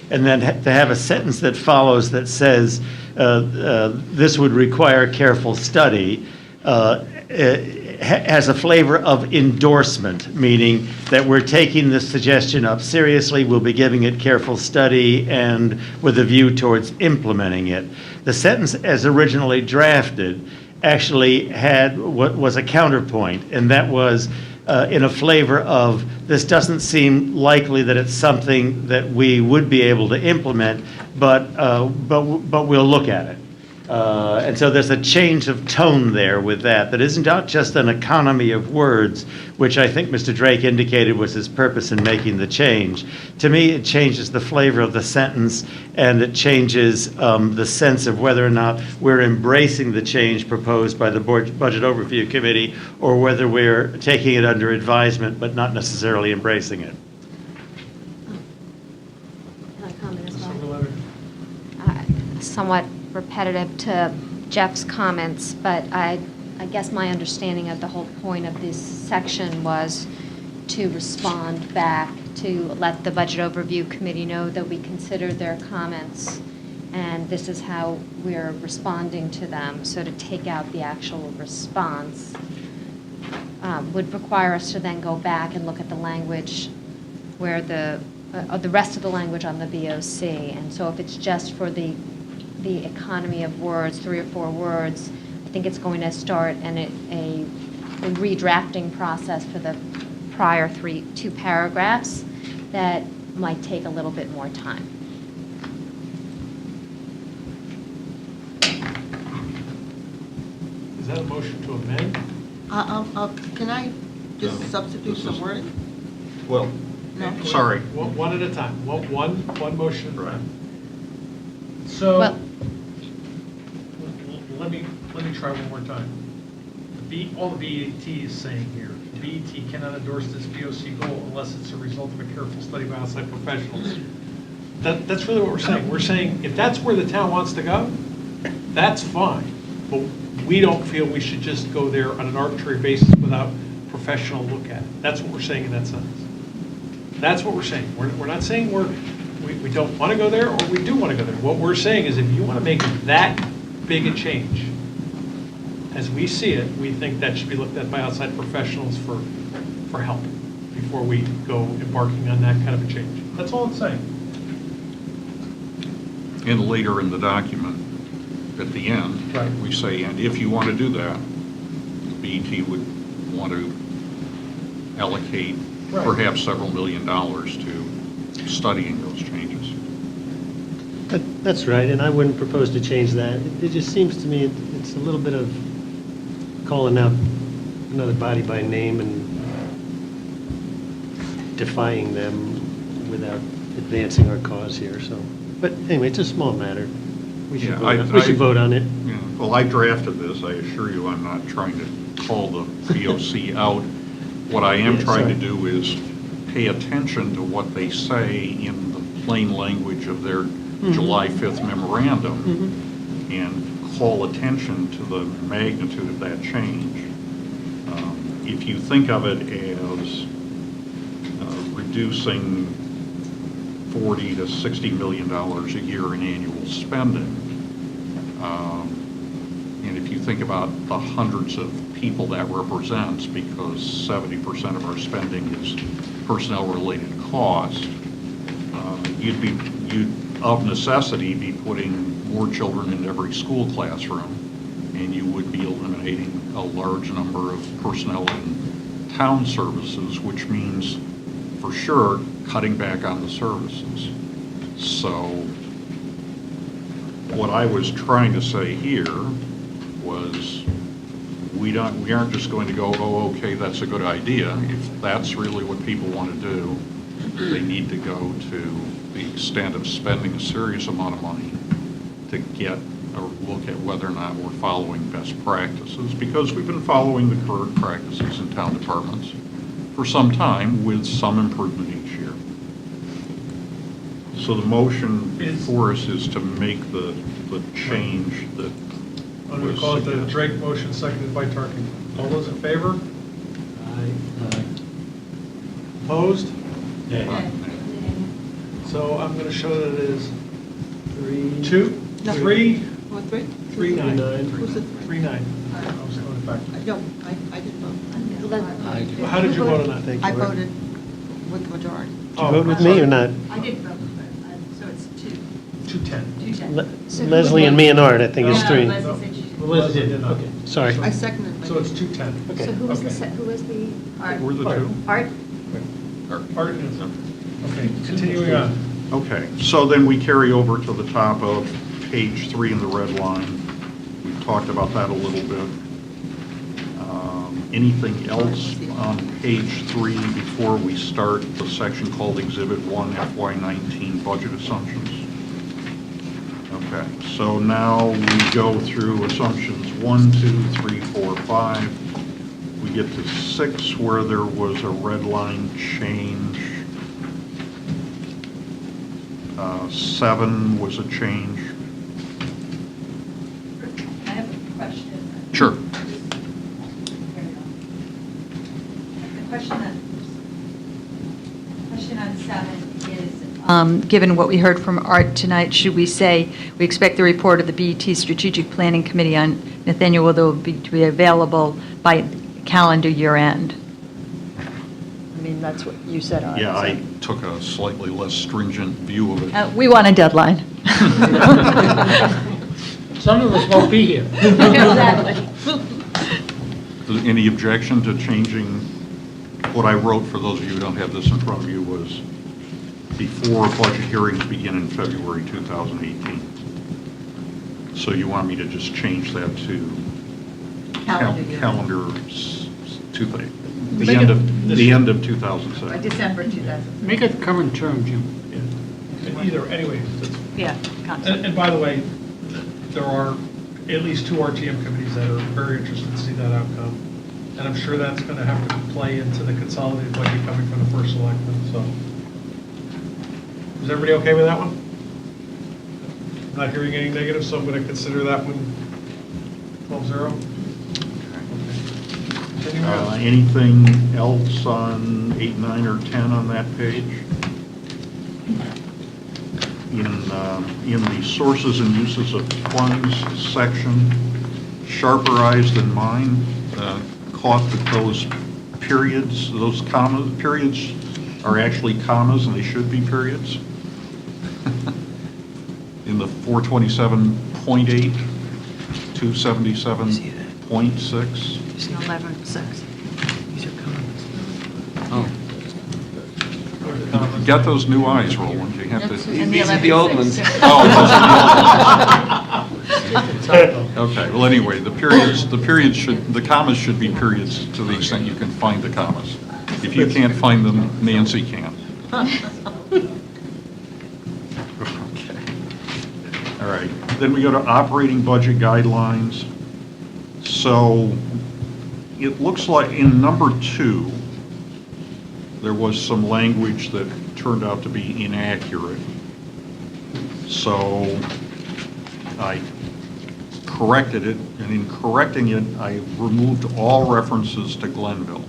And then to have a sentence that follows that says this would require careful study has a flavor of endorsement, meaning that we're taking this suggestion up seriously, we'll be giving it careful study, and with a view towards implementing it. The sentence as originally drafted actually was a counterpoint, and that was in a flavor of, this doesn't seem likely that it's something that we would be able to implement, but we'll look at it. And so there's a change of tone there with that isn't not just an economy of words, which I think Mr. Drake indicated was his purpose in making the change. To me, it changes the flavor of the sentence, and it changes the sense of whether or not we're embracing the change proposed by the Budget Overview Committee, or whether we're taking it under advisement but not necessarily embracing it. Can I comment as well? Somewhat repetitive to Jeff's comments, but I guess my understanding of the whole point of this section was to respond back, to let the Budget Overview Committee know that we consider their comments, and this is how we're responding to them. So to take out the actual response would require us to then go back and look at the language where the rest of the language on the BOC. And so if it's just for the the economy of words, 3 or 4 words, I think it's going to start a redrafting process for the prior 2 paragraphs that might take a little bit more time. Is that a motion to amend? Can I just substitute some wording? Well, No? sorry. One at a time. One motion. Right. So, Well- let me try one more time. All the BET is saying here, BET cannot endorse this VOC goal unless it's a result of a careful study by outside professionals. That's really what we're saying. We're saying if that's where the town wants to go, that's fine. But we don't feel we should just go there on an arbitrary basis without professional look at it. That's what we're saying in that sentence. That's what we're saying. We're not saying we don't want to go there or we do want to go there. What we're saying is if you want to make that big a change, as we see it, we think that should be looked at by outside professionals for help before we go embarking on that kind of a change. That's all I'm saying. And later in the document, at the end, Right. we say, and if you want to do that, BET would want to allocate Right. perhaps several $1 million to studying those changes. That's right, and I wouldn't propose to change that. It just seems to me it's a little bit of calling out another body by name and defying them without advancing our cause here, so. But anyway, it's a small matter. We should vote on it. Yeah. Well, I drafted this. I assure you I'm not trying to call the VOC out. What I am Yeah, trying to sorry. do is pay attention to what they say in the plain language of their July 5th memorandum and call attention to the magnitude of that change. If you think of it as reducing $40 to $60 million a year in annual spending, and if you think about the hundreds of people that represents, because 70% of our spending is personnel-related cost, you'd of necessity be putting more children in every school classroom, and you would be eliminating a large number of personnel in town services, which means for sure cutting back on the services. So what I was trying to say here was we aren't just going to go, oh, okay, that's a good idea. If that's really what people want to do, they need to go to the extent of spending a serious amount of money to get a look at whether or not we're following best practices, because we've been following the current practices in town departments for some time with some improvement each year. So the motion before us is to make the change that I'm going to call it the Drake motion, seconded by Tarkin. All those in favor? Aye. Opposed? So I'm going to show that it is 3-2? No. 3? What, 3? 3-9. Who's it? 3-9. I was going back. No, I didn't vote. How did you vote on that? I voted with the majority. Did you vote with me or not? I did vote, so it's 210. 2-10. Leslie and me and Art, I think is 3. Leslie said she did. Leslie did not. Okay, sorry. I seconded. So it's 210. Okay. So who was Okay. who was the? Art. We're the two. Art? Art and okay, continuing on. Okay, so then we carry over to the top of page 3 in the red line. We've talked about that a little bit. Anything else on page 3 before we start the section called Exhibit 1 FY19 Budget Assumptions? Okay, so now we go through assumptions 1, 2, 3, 4, 5. We get to 6 where there was a red line change. 7 was a change. I have a question. Sure. The question on 7 is, given what we heard from Art tonight, should we say, we expect the report of the BET Strategic Planning Committee on Nathaniel will be to be available by calendar year end? I mean, that's what you said, Art. Yeah, so- I took a slightly less stringent view of it. We want a deadline. Some of us won't be here. Any objection to changing, what I wrote, for those of you who don't have this in front of you, was before budget hearings begin in February 2018. So you want me to just change that to calendar to the end of 2007. December 2000. Make it current term, Jim. Either, anyway, Yeah. and by the way, there are at least 2 RTM committees that are very interested to see that outcome. And I'm sure that's going to have to play into the consolidated budget coming from the first selectman, so. Is everybody okay with that one? I'm not hearing any negative, so I'm going to consider that one 12-0. Anything else on 8, 9, or 10 on that page? In the sources and uses of funds section, sharper eyes than mine caught that those periods, those commas, periods are actually commas and they should be periods. In the 427.8, 277.6. 11.6. Oh. You got those new eyes, Roland. You have to. These are the old ones. Oh, those are the old ones. Okay, well, anyway, the commas should be periods to the extent you can find the commas. If you can't find them, Nancy can. Okay. All right, then we go to operating budget guidelines. So it looks like in number 2, there was some language that turned out to be inaccurate. So I corrected it, and in correcting it, I removed all references to Glenville.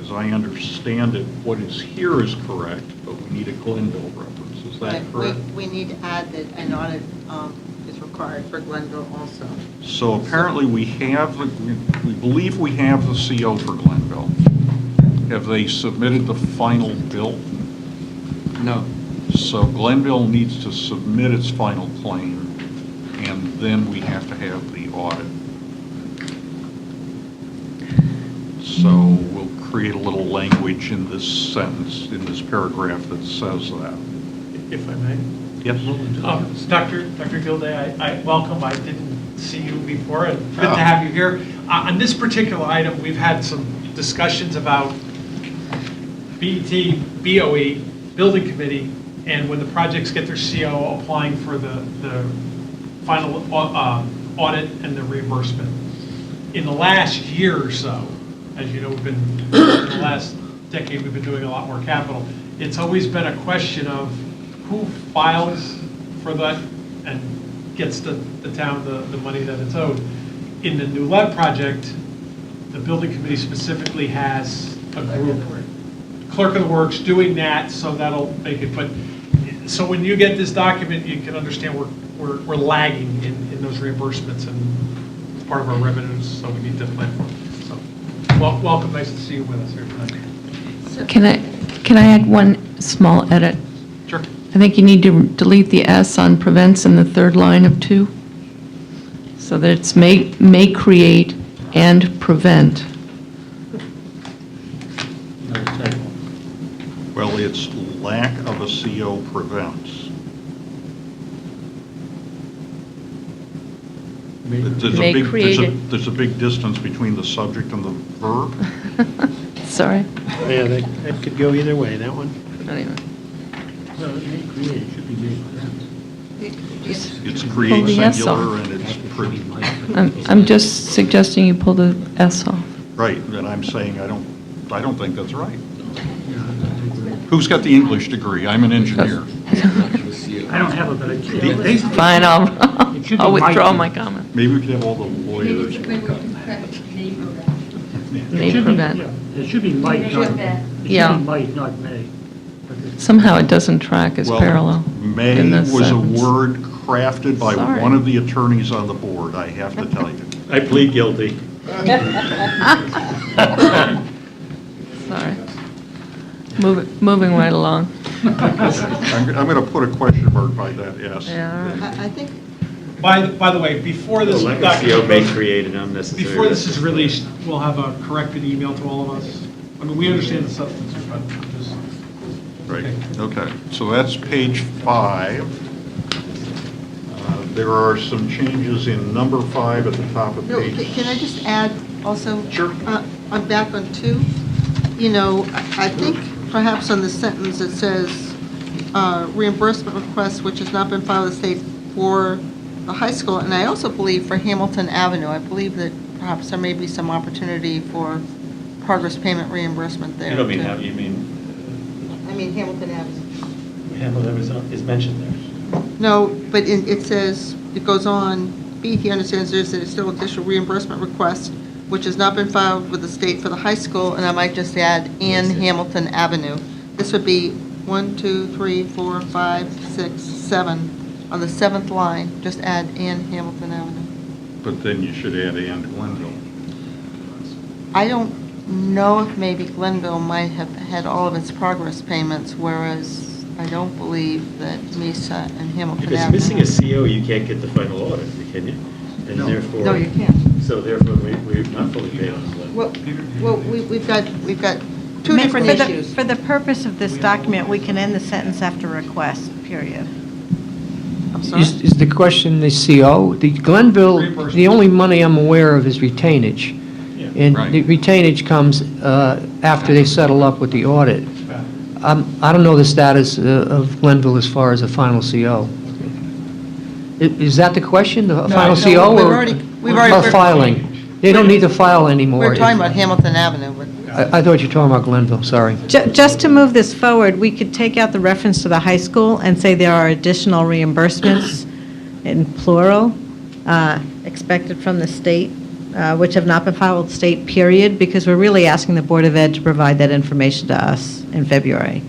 As I understand it, what is here is correct, but we need a Glenville reference. Is that correct? We need to add that an audit is required for Glenville also. So apparently we believe we have the CO for Glenville. Have they submitted the final bill? No. So Glenville needs to submit its final claim, and then we have to have the audit. So we'll create a little language in this sentence, in this paragraph that says that. If I may. Yes? Dr. Gilday, I welcome. I didn't see you before, and good to have you here. On this particular item, we've had some discussions about BET, BOE, Building Committee, and when the projects get their CO, applying for the final audit and the reimbursement. In the last year or so, as you know, in the last decade, we've been doing a lot more capital. It's always been a question of who files for that and gets the town the money that it's owed. In the new lab project, the Building Committee specifically has a group, clerk of the works, doing that, so that'll make it. But so when you get this document, you can understand we're lagging in those reimbursements, and it's part of our revenues, so we need to plan for it. So, welcome, nice to see you with us here tonight. Can I add one small edit? Sure. I think you need to delete the S on prevents in the third line of 2, so that it's may create and prevent. Well, it's lack of a CO prevents. There's a big distance between the subject and the verb. Sorry. Yeah, that could go either way, that one. Anyway. Well, it may create, it should be made prevent. It's Pull create the S singular off. and it's pretty. I'm just suggesting you pull the S off. Right, and I'm saying I don't think that's right. Who's got the English degree? I'm an engineer. I don't have it, but it Fine, I'll should be I'll withdraw might my be. comment. Maybe we could have all the lawyers. May prevent. It should be might, not, it Yeah. should be might, not may. Somehow it doesn't track as Well, parallel. May in the was a sentence. word crafted by Sorry. one of the attorneys on the board, I have to tell you. I plead guilty. Sorry. Moving right along. I'm going to put a question mark by that, yes. Yeah, all right. I think By the way, before this The lack of CO may document, create an unnecessary. before this is risk. released, we'll have a corrected email to all of us. I mean, we understand the substance, but just. Right, okay. So that's page 5. There are some changes in number 5 at the top of No, page. can I just add also? Sure. I'm back on 2. You know, I think perhaps on the sentence it says reimbursement request which has not been filed with the state for the high school, and I also believe for Hamilton Avenue. I believe that perhaps there may be some opportunity for progress payment reimbursement there. You don't mean too. how, you mean, I mean Hamilton Avenue. Hamilton is mentioned there. No, but it says, it goes on, BET understands there's still additional reimbursement request, which has not been filed with the state for the high school, and I might just add, and Hamilton Avenue. This would be 1, 2, 3, 4, 5, 6, 7. On the 7th line, just add, and Hamilton Avenue. But then you should add and Glenville. I don't know if maybe Glenville might have had all of its progress payments, whereas I don't believe that Mesa and Hamilton If it's Avenue. missing a CO, you can't get the final audit, can you? And therefore. No, you can't. So therefore, we're not fully paid on Glenville. Well, we've got two different For the- issues. For the purpose of this document, we can end the sentence after request, period. I'm sorry? Is the question the CO? The Glenville, the only money I'm aware of is retainage. And Right. the retainage comes after they settle up with the audit. I don't know the status of Glenville as far as a final CO. Is that the question, the final no, CO? we've or- already- Or filing? They don't need to file anymore. We're talking about Hamilton Avenue, but I thought you were talking about Glenville, sorry. Just to move this forward, we could take out the reference to the high school and say there are additional reimbursements in plural expected from the state, which have not been filed with the state, period, because we're really asking the Board of Ed to provide that information to us in February.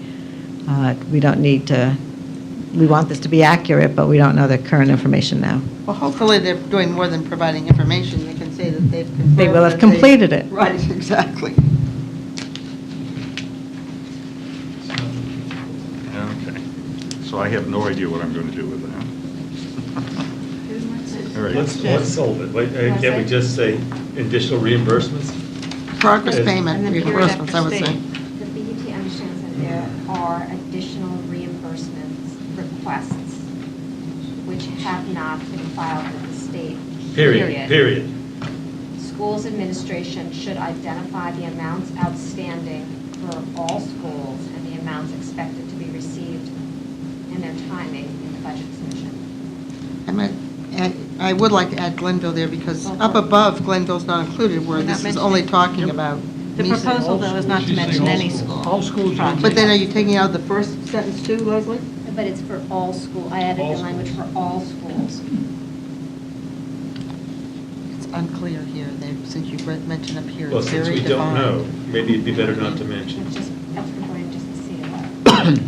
We don't need to, we want this to be accurate, but we don't know the current information now. well, hopefully they're doing more than providing information. You can say that they've confirmed. They will have that completed it. Right, exactly. Okay. So I have no idea what I'm going to do with that. All right. Let's solve it. Can't we just say additional reimbursements? Progress Yes. payment And then period after reimbursements, I would say. state. The BET understands that there are additional reimbursements requests which have not been filed with the state. Period. Schools administration should identify the amounts outstanding for all schools and the amounts expected to be received and their timing in the budget submission. I would like to add Glenville there because up above, Glenville's not included, where We're not this is only mentioning- talking about The Mesa. proposal, though, is not to mention any school. All schools. But then are you taking out the first sentence too, Leslie? But it's for all school, I added the language for all schools. It's unclear here, since you mentioned up here, Well, it's since very we don't know, defined. maybe it'd be better not to mention. It's just, that's going just to see it.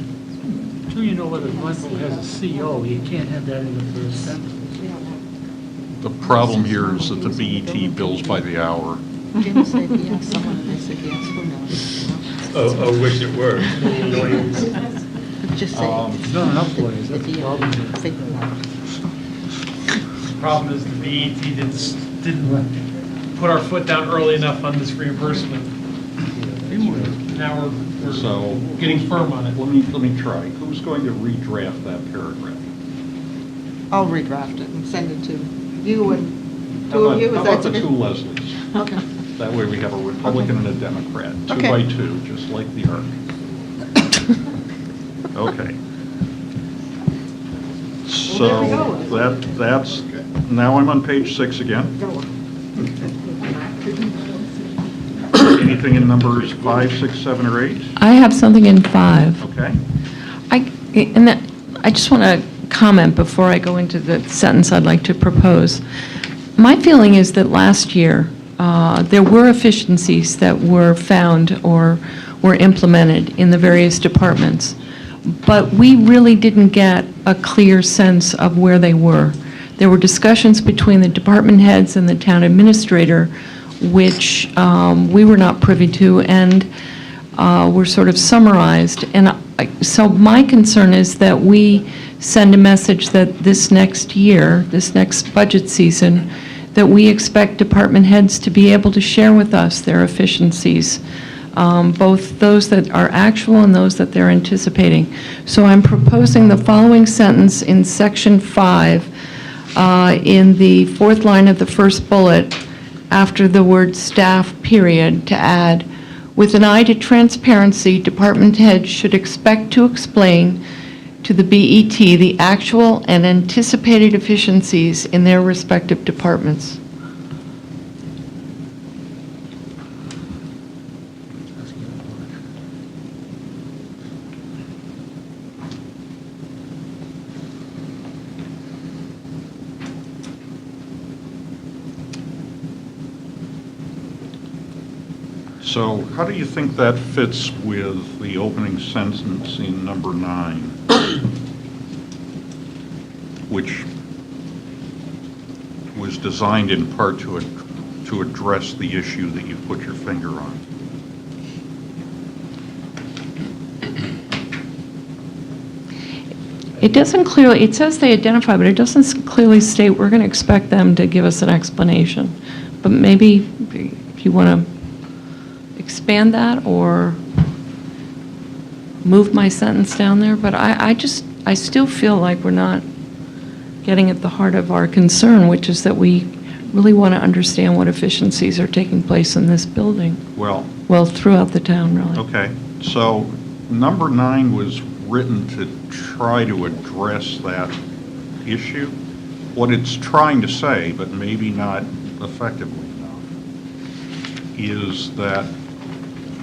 Until you know whether Glenville has a CO, you can't have that in the first sentence. We don't know. The problem here is that the BET bills by the hour. Didn't say yes, someone and they said yes, who knows? Oh, wish it were. Just say. It's not enough lawyers, that's the problem. Figure it out. Problem is the BET didn't put our foot down early enough on this reimbursement. Now So. we're getting firm on it. Let me try. Who's going to redraft that paragraph? I'll redraft it and send it to you and How two of about- you, is How that about the sufficient? two Leslies? Okay. That way we have a Republican and a Democrat, two Okay. by two, just like the Ark. Okay. So that's, now I'm on page 6 again. Anything in numbers 5, 6, 7, or 8? I have something in 5. Okay. I just want to comment before I go into the sentence I'd like to propose. My feeling is that last year, there were efficiencies that were found or were implemented in the various departments, but we really didn't get a clear sense of where they were. There were discussions between the department heads and the town administrator, which we were not privy to, and were sort of summarized. And so my concern is that we send a message that this next year, this next budget season, that we expect department heads to be able to share with us their efficiencies, both those that are actual and those that they're anticipating. So I'm proposing the following sentence in section 5, in the fourth line of the first bullet, after the word staff, period, to add, with an eye to transparency, department heads should expect to explain to the BET the actual and anticipated efficiencies in their respective departments. So how do you think that fits with the opening sentence in number 9, which was designed in part to address the issue that you put your finger on? It doesn't clearly, it says they identify, but it doesn't clearly state we're going to expect them to give us an explanation. But maybe if you want to expand that or move my sentence down there, but I still feel like we're not getting at the heart of our concern, which is that we really want to understand what efficiencies are taking place in this building. Well, Throughout the town, really. okay. So number 9 was written to try to address that issue. What it's trying to say, but maybe not effectively enough, is that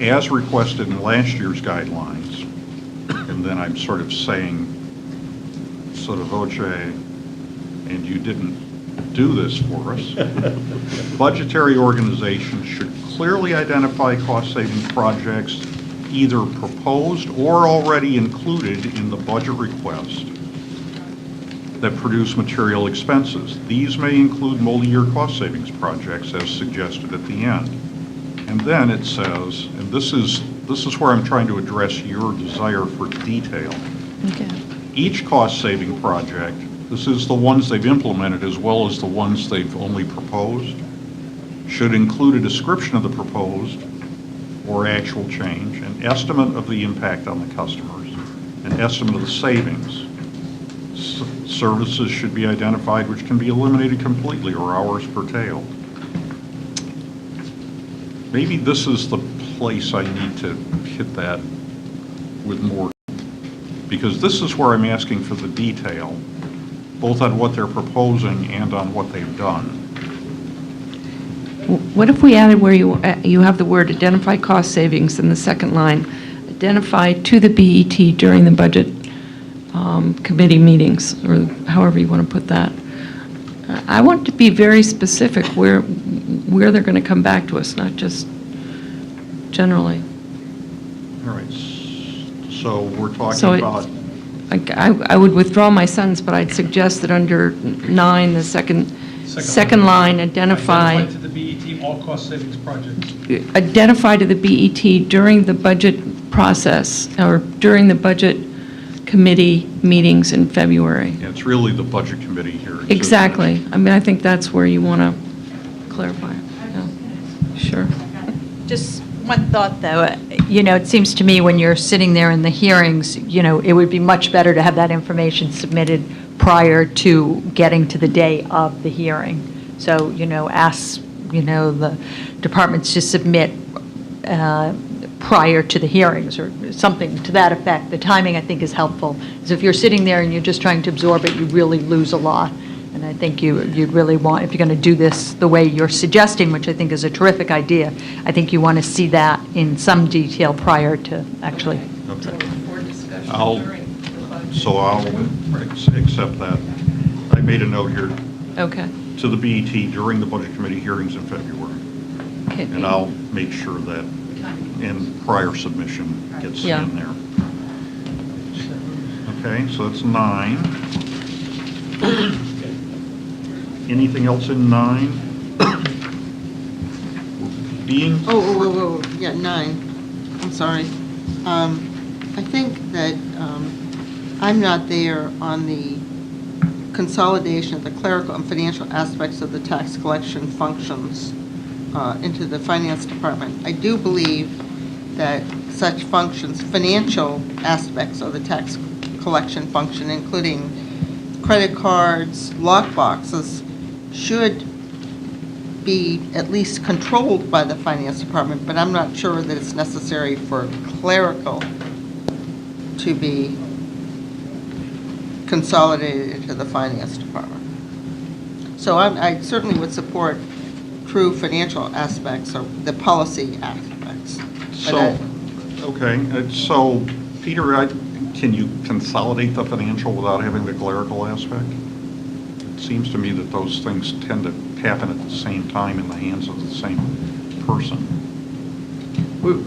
as requested in last year's guidelines, and then I'm sort of saying sotto voce, and you didn't do this for us, budgetary organizations should clearly identify cost-saving projects either proposed or already included in the budget request that produce material expenses. These may include multi-year cost savings projects as suggested at the end. And then it says, and this is where I'm trying to address your desire for detail. Okay. Each cost-saving project, this is the ones they've implemented as well as the ones they've only proposed, should include a description of the proposed or actual change, an estimate of the impact on the customers, an estimate of the savings. Services should be identified which can be eliminated completely or hours curtailed. Maybe this is the place I need to hit that with more, because this is where I'm asking for the detail, both on what they're proposing and on what they've done. What if we added where you have the word identify cost savings in the second line, identify to the BET during the budget committee meetings, or however you want to put that. I want to be very specific where they're going to come back to us, not just generally. All right, so we're talking So about, I would withdraw my sentence, but I'd suggest that under 9, the second line, identify to the BET all cost savings projects. identify to the BET during the budget process, or during the budget committee meetings in February. yeah, it's really the budget committee here. Exactly. I mean, I think that's where you want to clarify. Yeah. Sure. Just one thought, though. It seems to me when you're sitting there in the hearings, it would be much better to have that information submitted prior to getting to the day of the hearing. So, ask, the departments to submit prior to the hearings or something to that effect. The timing, I think, is helpful. Because if you're sitting there and you're just trying to absorb it, you really lose a lot. And I think you'd really want, if you're going to do this the way you're suggesting, which I think is a terrific idea, I think you want to see that in some detail prior to actually. Okay. I'll accept that. I made a note here Okay. to the BET during the budget committee hearings in February. Okay. And I'll make sure that in prior submission gets Yeah. in there. Okay, so that's 9. Anything else in 9? Being, Oh, yeah, 9. I'm sorry. I think that I'm not there on the consolidation of the clerical and financial aspects of the tax collection functions into the finance department. I do believe that such functions, financial aspects of the tax collection function, including credit cards, lock boxes, should be at least controlled by the finance department, but I'm not sure that it's necessary for clerical to be consolidated into the finance department. So I certainly would support true financial aspects or the policy aspects. So, okay, so Peter, can you consolidate the financial without having the clerical aspect? It seems to me that those things tend to happen at the same time in the hands of the same person.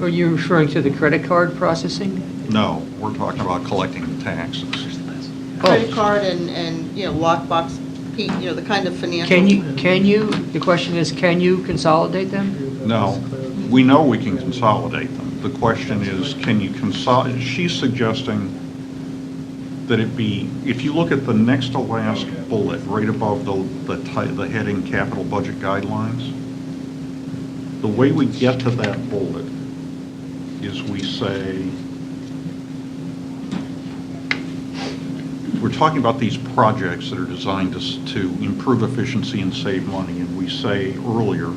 Are you referring to the credit card processing? No, we're talking about collecting the taxes. Credit card and, lockbox, the kind of financial. The question is, can you consolidate them? No, we know we can consolidate them. The question is, can you consolidate? She's suggesting that it be, if you look at the next to last bullet, right above the heading capital budget guidelines, the way we get to that bullet is we say, we're talking about these projects that are designed to improve efficiency and save money, and we say earlier,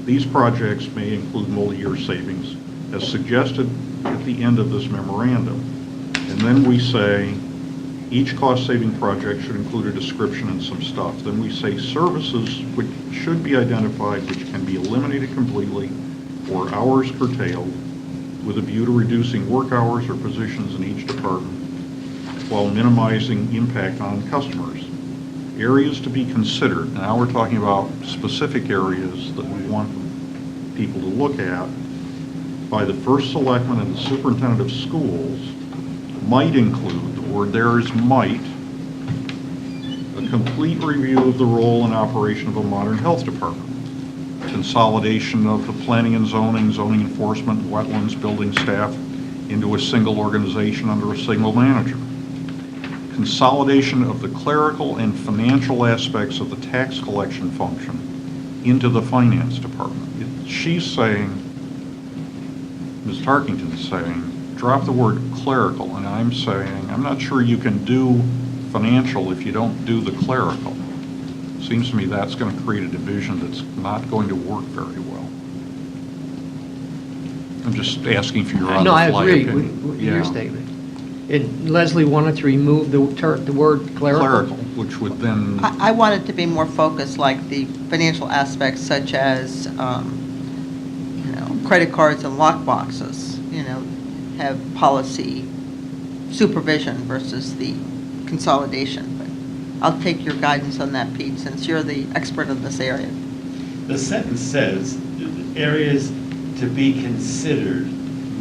these projects may include multi-year savings, as suggested at the end of this memorandum. And then we say, each cost-saving project should include a description and some stuff. Then we say services which should be identified which can be eliminated completely or hours curtailed with a view to reducing work hours or positions in each department while minimizing impact on customers. Areas to be considered. Now we're talking about specific areas that we want people to look at by the first selectman and the superintendent of schools might include, the word there is might, a complete review of the role and operation of a modern health department, consolidation of the planning and zoning enforcement, wetlands, building staff into a single organization under a single manager, consolidation of the clerical and financial aspects of the tax collection function into the finance department. She's saying, Ms. Tarkington's saying, drop the word clerical, and I'm saying, I'm not sure you can do financial if you don't do the clerical. Seems to me that's going to create a division that's not going to work very well. I'm just asking for your No, I on-the-fly agree opinion. with your statement. And Leslie wanted to remove the word clerical. Clerical, which would then, I want it to be more focused, like the financial aspects such as, credit cards and lock boxes, have policy supervision versus the consolidation. But I'll take your guidance on that, Pete, since you're the expert in this area. The sentence says, areas to be considered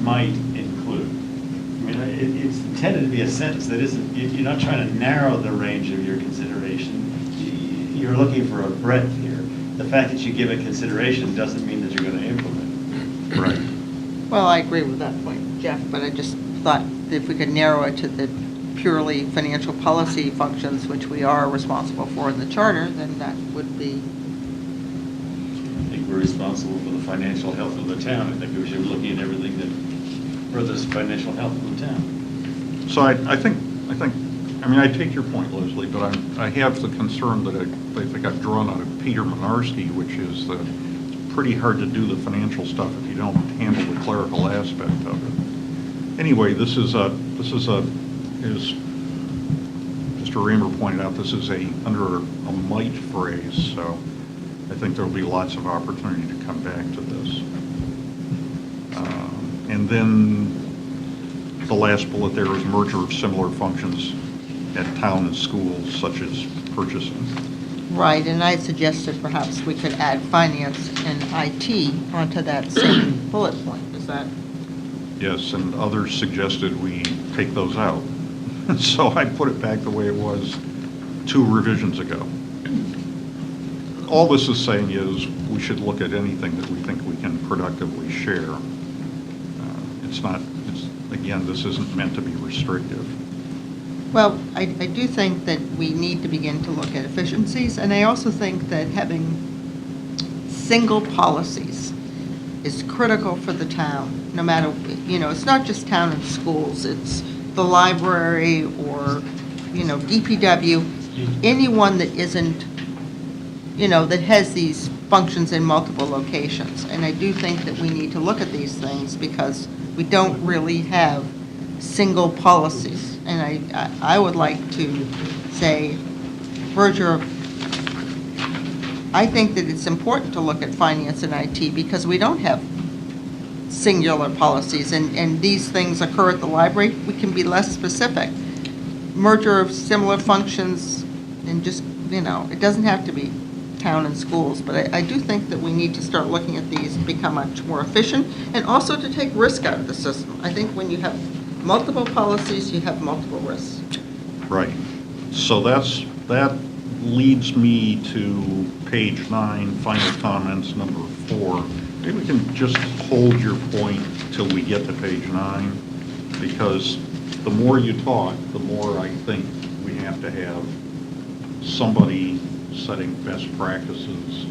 might include. I mean, it's intended to be a sentence that isn't, you're not trying to narrow the range of your consideration. You're looking for a breadth here. The fact that you give it consideration doesn't mean that you're going to implement it. right. Well, I agree with that point, Jeff, but I just thought that if we could narrow it to the purely financial policy functions, which we are responsible for in the charter, then that would be. I think we're responsible for the financial health of the town. I think we should be looking at everything that furthers financial health of the town. So I think, I take your point, Leslie, but I have the concern that I think I've drawn out of Peter Minarski, which is that it's pretty hard to do the financial stuff if you don't handle the clerical aspect of it. Anyway, this is as Mr. Raymer pointed out, this is under a might phrase, so I think there'll be lots of opportunity to come back to this. And then the last bullet there is merger of similar functions at town and schools, such as purchasing. Right, and I suggested perhaps we could add finance and IT onto that same bullet point. Is that? Yes, and others suggested we take those out. So I put it back the way it was 2 revisions ago. All this is saying is we should look at anything that we think we can productively share. It it's not, again, this isn't meant to be restrictive. Well, I do think that we need to begin to look at efficiencies, and I also think that having single policies is critical for the town, no matter, it's not just town and schools, it's the library or, DPW, anyone that isn't, that has these functions in multiple locations. And I do think that we need to look at these things because we don't really have single policies. And I would like to say, Roger, I think that it's important to look at finance and IT because we don't have singular policies, and these things occur at the library. We can be less specific. Merger of similar functions, and just, it doesn't have to be town and schools, but I do think that we need to start looking at these and become much more efficient, and also to take risk out of the system. I think when you have multiple policies, you have multiple risks. Right. So that leads me to page 9, final comments, number 4. Maybe we can just hold your point till we get to page 9, because the more you talk, the more I think we have to have somebody setting best practices,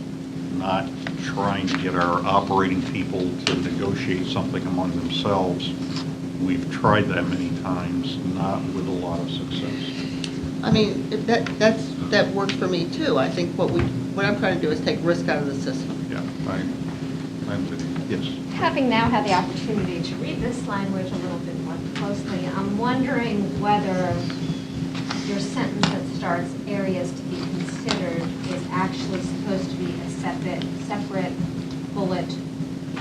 not trying to get our operating people to negotiate something among themselves. We've tried that many times, not with a lot of success. I mean, that works for me too. I think what I'm trying to do is take risk out of the system. Yeah, I'm with you. Yes. Having now had the opportunity to read this language a little bit more closely, I'm wondering whether your sentence that starts areas to be considered is actually supposed to be a separate bullet,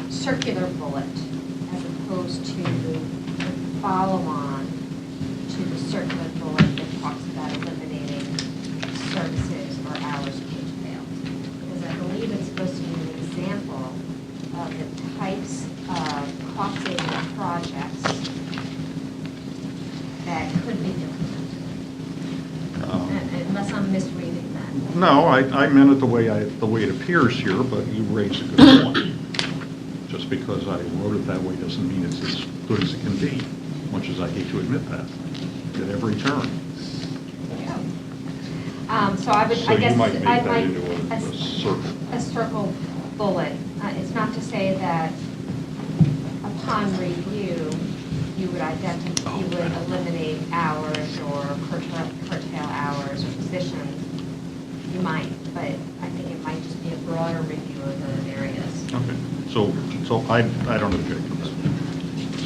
circular bullet, as opposed to the follow-on to the circular bullet that talks about eliminating services or hours paid failed. Because I believe it's supposed to be an example of the types of cost-saving projects that could be implemented. Unless I'm misreading that. No, I meant it the way it appears here, but you raise a good point. Just because I wrote it that way doesn't mean it's as good as it can be, much as I hate to admit that at every turn. So I would, So I guess, you might make I'd that like into a circle. a circle bullet. It's not to say that upon review, you would identify, you would eliminate hours or curtail hours or positions. You might, but I think it might just be a broader review of those areas. Okay, so I don't object to that.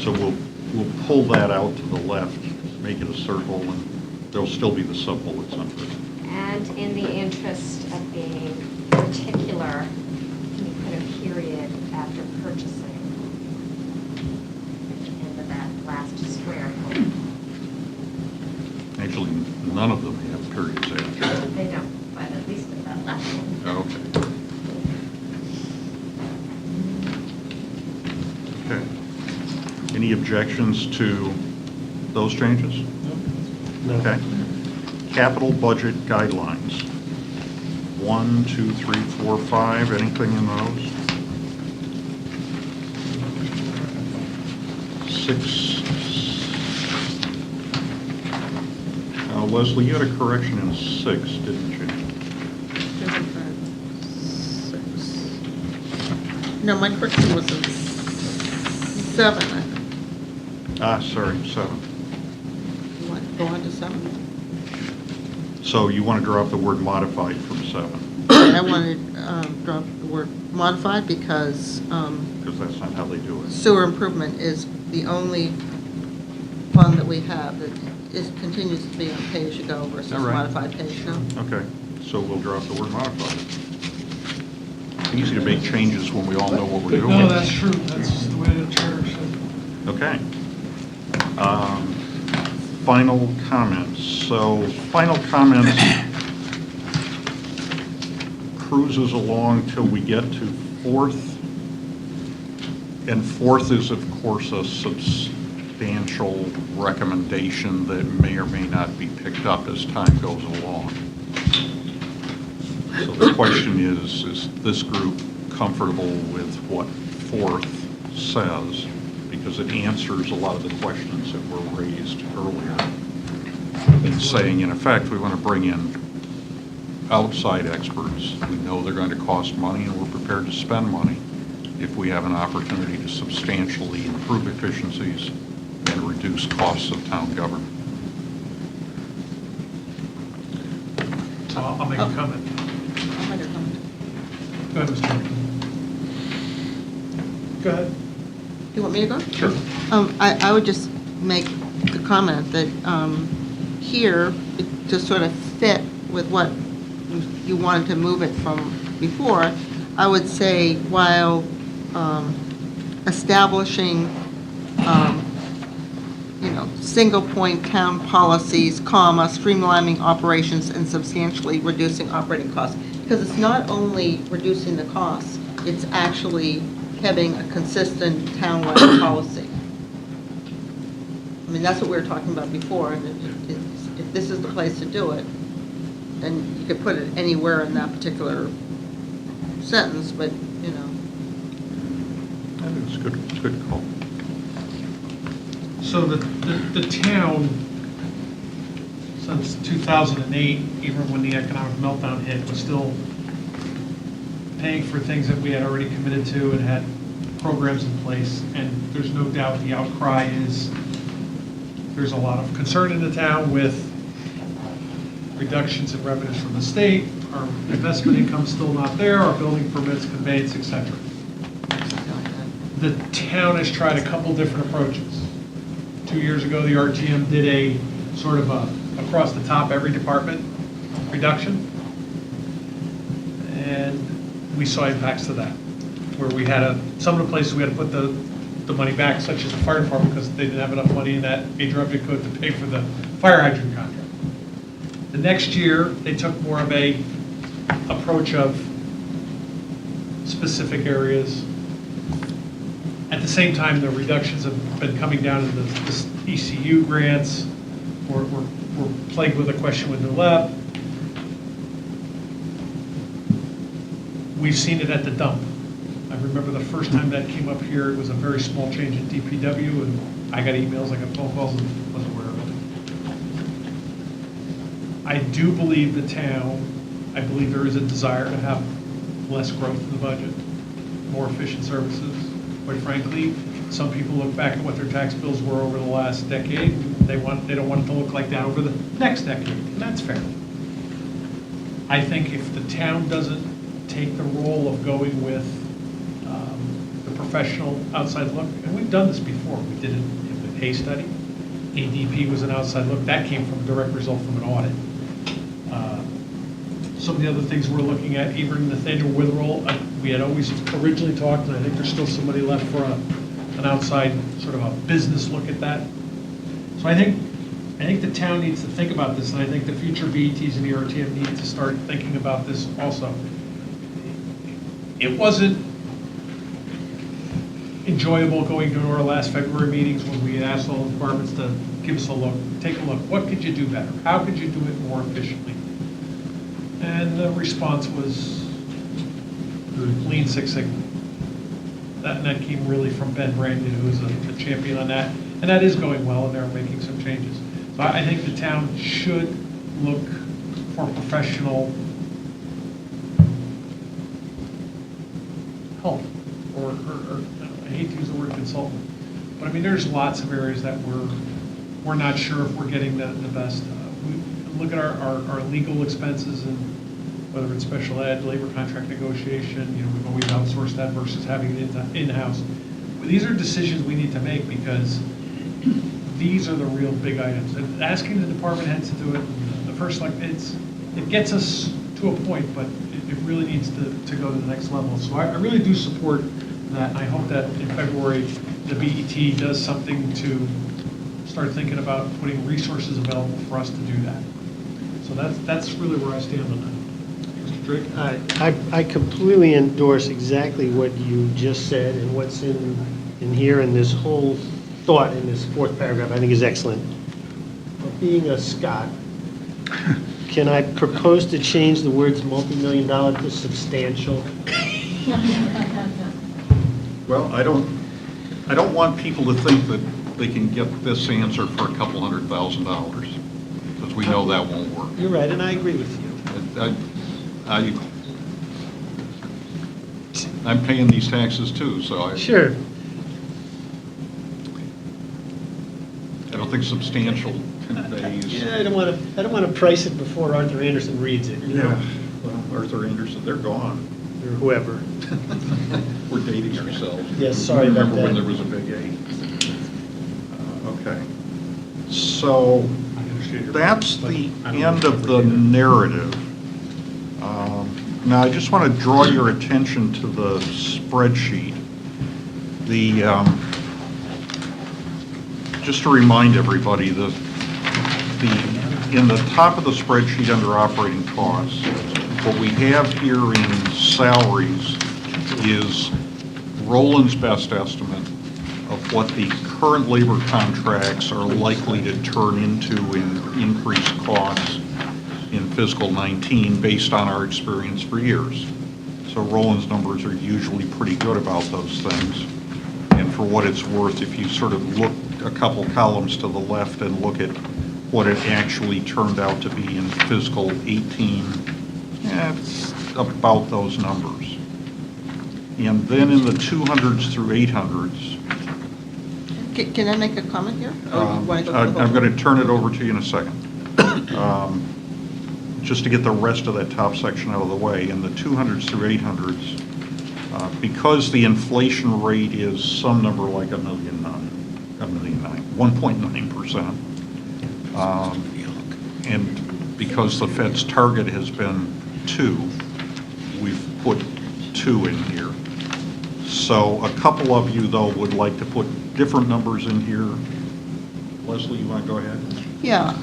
So we'll pull that out to the left, make it a circle, and there'll still be the sub-bullets under it. And in the interest of being particular, can you put a period after purchasing at the end of that last square? Actually, none of them have periods after. They don't, but at least at that last one. Okay. Any objections to those changes? No. Okay. Capital budget guidelines. 1, 2, 3, 4, 5, anything in those? 6. Leslie, you had a correction in 6, didn't you? No, my correction was in 7, I think. Sorry, 7. You want to go on to 7? So you want to drop the word modified from 7? I wanted to drop the word modified because Because that's not how they do it. sewer improvement is the only fund that we have that continues to be on pay-as-you-go versus All right. modified pay-as-you-go. Okay, so we'll drop the word modified. Easy to make changes when we all know what we're doing. No, that's true. That's the way the charter said. Okay. Final comments. So, final comments cruises along till we get to 4th. And 4th is, of course, a substantial recommendation that may or may not be picked up as time goes along. So the question is this group comfortable with what 4th says? Because because it answers a lot of the questions that were raised earlier. And saying, in effect, we want to bring in outside experts. We know they're going to cost money, and we're prepared to spend money if we have an opportunity to substantially improve efficiencies and reduce costs of town government. So I'll make a comment. I'll make a comment. Go ahead, Mr. Markey. Go ahead. You want me to go? Sure. I would just make the comment that here, it just sort of fit with what you wanted to move it from before. I would say while establishing, single point town policies, streamlining operations and substantially reducing operating costs. Because it's not only reducing the costs, it's actually having a consistent townwide policy. I mean, that's what we were talking about before, and if this is the place to do it, then you could put it anywhere in that particular sentence, but, I think it's good. It's a good call. So the town, since 2008, even when the economic meltdown hit, was still paying for things that we had already committed to and had programs in place. And there's no doubt the outcry is, there's a lot of concern in the town with reductions in revenues from the state, our investment income's still not there, our building permits, conveyance, et cetera. The town has tried a couple different approaches. 2 years ago, the RTM did a sort of a across the top every department reduction. And we saw impacts to that, where we had some of the places we had to put the money back, such as the fire department, because they didn't have enough money in that major object code to pay for the fire hydrant contract. The next year, they took more of a approach of specific areas. At the same time, the reductions have been coming down in the ECU grants. We're plagued with a question with the lab. We've seen it at the dump. I remember the first time that came up here, it was a very small change in DPW, and I got emails, I got phone calls, and wasn't aware of it. I do believe the town, I believe there is a desire to have less growth in the budget, more efficient services. Quite frankly, some people look back at what their tax bills were over the last decade, and they don't want it to look like that over the next decade, and that's fair. I think if the town doesn't take the role of going with the professional outside look, and we've done this before, we did it in the pay study. ADP was an outside look, that came from a direct result from an audit. Some of the other things we're looking at, even Nathaniel Witherell, we had always originally talked, and I think there's still somebody left for an outside sort of a business look at that. So I think the town needs to think about this, and I think the future BETs and the RTM need to start thinking about this also. It wasn't enjoyable going to our last February meetings when we asked all the departments to give us a look, take a look. What could you do better? How could you do it more efficiently? And the response was Lean Six Sigma. That came really from Ben Brandon, who is a champion on that. And that is going well, and they're making some changes. So I think the town should look for professional help, or I hate to use the word consultant, but I mean, there's lots of areas that we're not sure if we're getting the best. We look at our legal expenses, and whether it's special ed, labor contract negotiation, we've always outsourced that versus having it in-house. These are decisions we need to make, because these are the real big items. And asking the department heads to do it, the first, it gets us to a point, but it really needs to go to the next level. So I really do support that, and I hope that in February, the BET does something to start thinking about putting resources available for us to do that. So that's really where I stand on that. Mr. Drake? I completely endorse exactly what you just said, and what's in here, and this whole thought in this fourth paragraph I think is excellent. But being a Scot, can I propose to change the words multi-million-dollar to substantial? Well, I don't I don't want people to think that they can get this answer for a couple $100,000, because we know that won't work. You're right, and I agree with you. I'm paying these taxes too, so I Sure. don't think substantial conveys. Yeah, I don't want to price it before Arthur Anderson reads it, you know? Yeah, well, Arthur Anderson, they're gone. Or whoever. We're dating ourselves. Yes, sorry about Remember when that. there was a big A. Okay. So that's the end of the narrative. Now, I just want to draw your attention to the spreadsheet. Just to remind everybody, in the top of the spreadsheet under operating costs, what we have here in salaries is Roland's best estimate of what the current labor contracts are likely to turn into in increased costs in fiscal 19 based on our experience for years. So Roland's numbers are usually pretty good about those things. And for what it's worth, if you sort of look a couple columns to the left and look at what it actually turned out to be in fiscal 18, it's about those numbers. And then in the 200s through 800s, Can I make a comment here? Or you wanna go through the whole I'm going thing? to turn it over to you in a second. Just to get the rest of that top section out of the way, in the 200s through 800s, because the inflation rate is some number like 1.9%, and because the Fed's target has been 2, we've put 2 in here. So a couple of you, though, would like to put different numbers in here. Leslie, you want to go ahead? Yeah,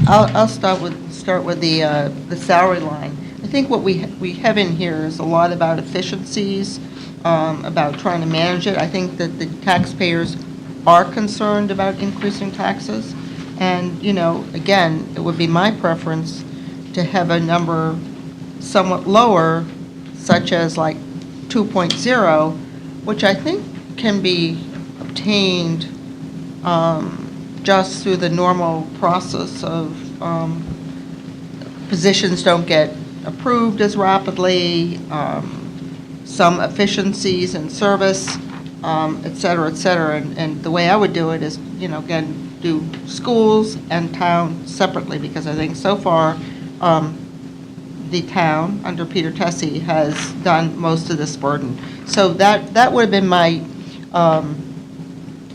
I'll start with the salary line. I think what we have in here is a lot about efficiencies, about trying to manage it. I think that the taxpayers are concerned about increasing taxes. And, you know, again, it would be my preference to have a number somewhat lower, such as like 2.0, which I think can be obtained just through the normal process of positions don't get approved as rapidly, some efficiencies in service, et cetera, et cetera. And the way I would do it is, you know, again, do schools and town separately, because I think so far the town under Peter Tessie has done most of this burden. So that would have been my,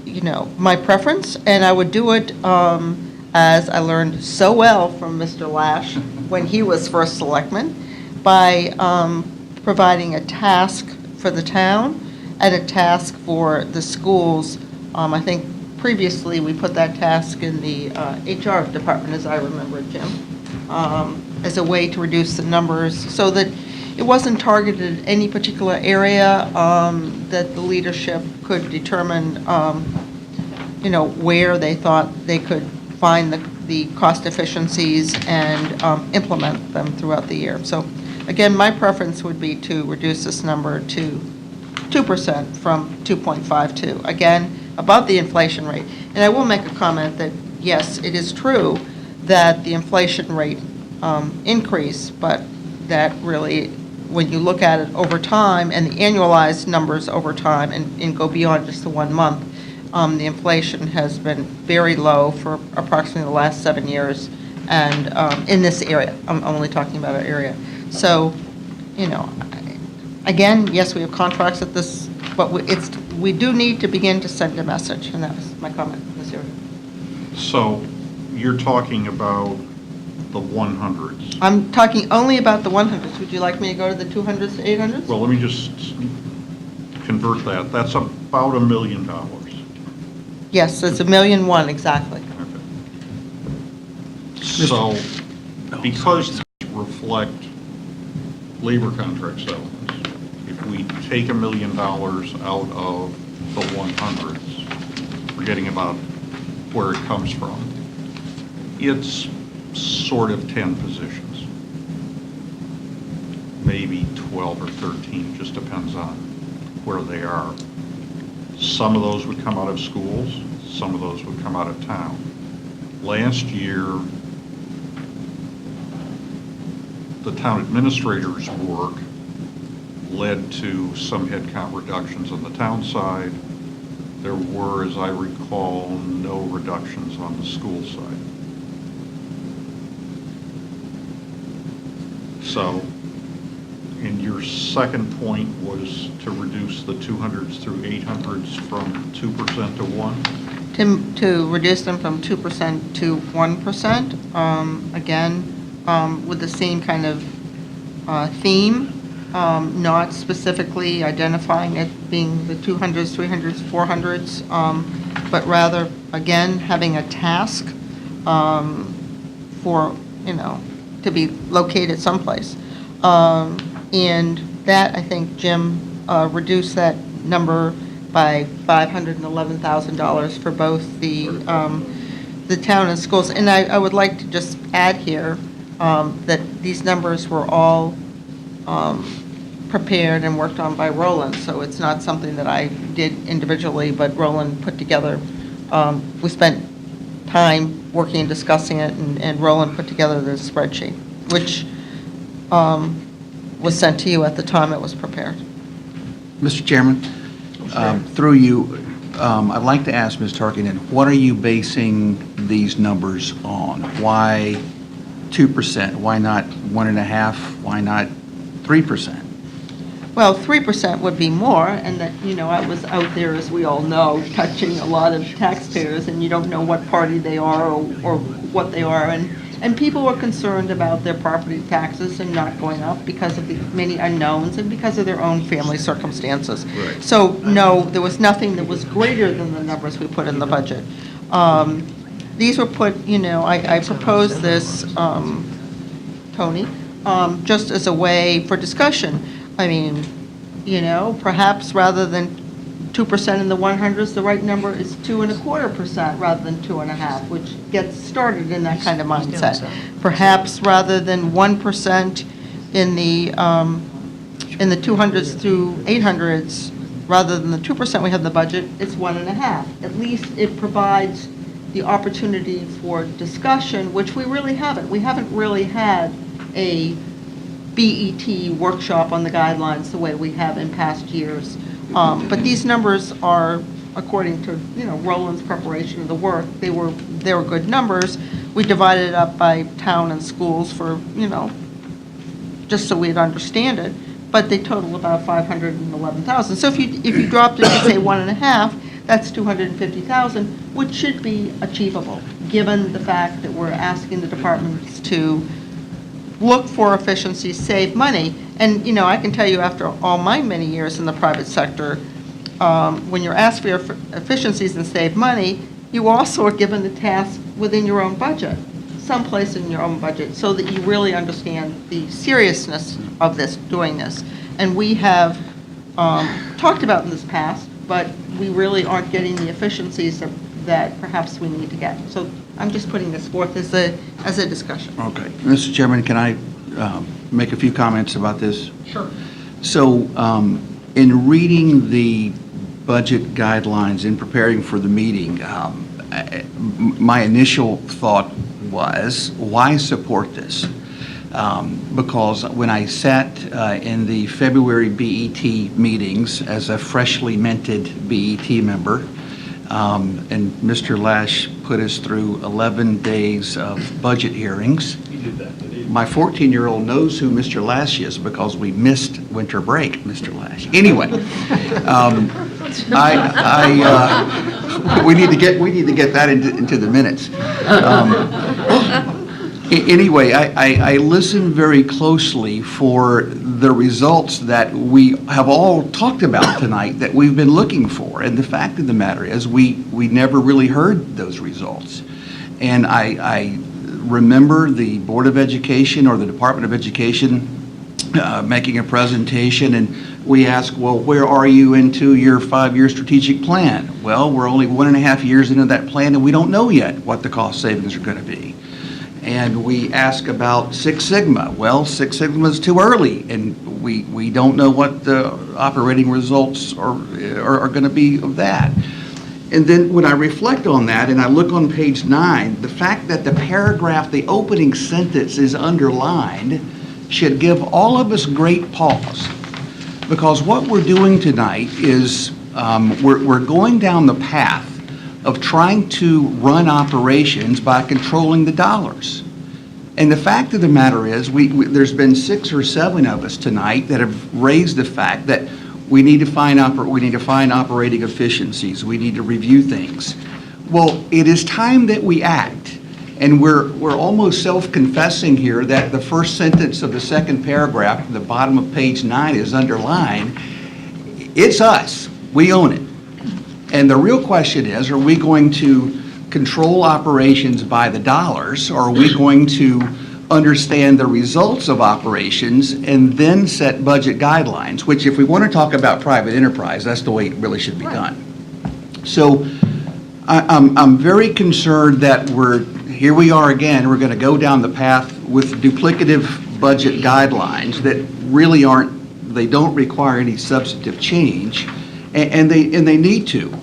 you know, my preference, and I would do it as I learned so well from Mr. Lash when he was first selectman, by providing a task for the town and a task for the schools. I think previously we put that task in the HR department, as I remember it, Jim, as a way to reduce the numbers so that it wasn't targeted at any particular area, that the leadership could determine, you know, where they thought they could find the cost efficiencies and implement them throughout the year. So again, my preference would be to reduce this number to 2% from 2.52. Again, above the inflation rate. And I will make a comment that, yes, it is true that the inflation rate increased, but that really, when you look at it over time and the annualized numbers over time and go beyond just the 1 month, the inflation has been very low for approximately the last 7 years, and in this area. I'm only talking about our area. So, you know, again, yes, we have contracts at this, but we do need to begin to send a message, and that was my comment this year. So you're talking about the 100s. I'm talking only about the 100s. Would you like me to go to the 200s, 800s? Well, let me just convert that. That's about $1 million. Yes, it's $1.1 million, exactly. So because these reflect labor contract settlements, if we take $1 million out of the 100s, we're getting about where it comes from. It's sort of 10 positions, maybe 12 or 13, just depends on where they are. Some of those would come out of schools, some of those would come out of town. Last year, the town administrator's work led to some headcount reductions on the town side. There were, as I recall, no reductions on the school side. So, and your second point was to reduce the 200s through 800s from 2% to 1%? To reduce them from 2% to 1%, again, with the same kind of theme, not specifically identifying it being the 200s, 300s, 400s, but rather, again, having a task for, to be located someplace. And that, I think, Jim reduced that number by $511,000 for both the town and schools. And I would like to just add here that these numbers were all prepared and worked on by Roland, so it's not something that I did individually, but Roland put together. We spent time working and discussing it, and Roland put together this spreadsheet, which was sent to you at the time it was prepared. Mr. Chairman, through you, I'd like to ask Ms. Tarkington, what are you basing these numbers on? Why 2%? Why not 1.5%? Why not 3%? Well, 3% would be more, and that, I was out there, as we all know, touching a lot of taxpayers, and you don't know what party they are or what they are, and people were concerned about their property taxes and not going up because of the many unknowns and because of their own family circumstances. Right. So, no, there was nothing that was greater than the numbers we put in the budget. These were put, I proposed this, Tony, just as a way for discussion. I mean, perhaps rather than 2% in the 100s, the right number is 2.25% rather than 2.5%, which gets started in that kind of mindset. Perhaps rather than 1% in the 200s through 800s, rather than the 2% we have in the budget, it's 1.5%. At least it provides the opportunity for discussion, which we really haven't. We haven't really had a BET workshop on the guidelines the way we have in past years. But these numbers are, according to, Roland's preparation of the work, they were good numbers. We divided it up by town and schools for, just so we'd understand it, but they total about $511,000. So if you dropped it to say 1.5%, that's $250,000, which should be achievable, given the fact that we're asking the departments to look for efficiencies, save money. And, I can tell you after all my many years in the private sector, when you're asked for your efficiencies and save money, you also are given the task within your own budget, someplace in your own budget, so that you really understand the seriousness of doing this. And we have talked about in this past, but we really aren't getting the efficiencies that perhaps we need to get. So I'm just putting this forth as a discussion. Okay. Mr. Chairman, can I make a few comments about this? Sure. So in reading the budget guidelines, in preparing for the meeting, my initial thought was, why support this? Because when I sat in the February BET meetings as a freshly minted BET member, and Mr. Lash put us through 11 days of budget hearings. He did that, didn't he? My 14-year-old knows who Mr. Lash is because we missed winter break, Mr. Lash. Anyway, we need to get that into the minutes. Anyway, I listened very closely for the results that we have all talked about tonight that we've been looking for. And the fact of the matter is we never really heard those results. And I remember the Board of Education or the Department of Education making a presentation, and we asked, well, where are you into your 5-year strategic plan? Well, we're only 1.5 years into that plan, and we don't know yet what the cost savings are going to be. And we ask about Six Sigma. Well, Six Sigma is too early, and We don't know what the operating results are going to be of that. And then when I reflect on that and I look on page 9, the fact that the paragraph, the opening sentence is underlined should give all of us great pause. Because what we're doing tonight is we're going down the path of trying to run operations by controlling the dollars. And the fact of the matter is, there's been 6 or 7 of us tonight that have raised the fact that we need to find operating efficiencies. We need to review things. Well, it is time that we act. And we're almost self-confessing here that the first sentence of the second paragraph at the bottom of page 9 is underlined. It's us. We own it. And the real question is, are we going to control operations by the dollars, or are we going to understand the results of operations and then set budget guidelines, which if we want to talk about private enterprise, that's the way it really should be done. So I'm very concerned that here we are again, we're going to go down the path with duplicative budget guidelines that really they don't require any substantive change, and they need to.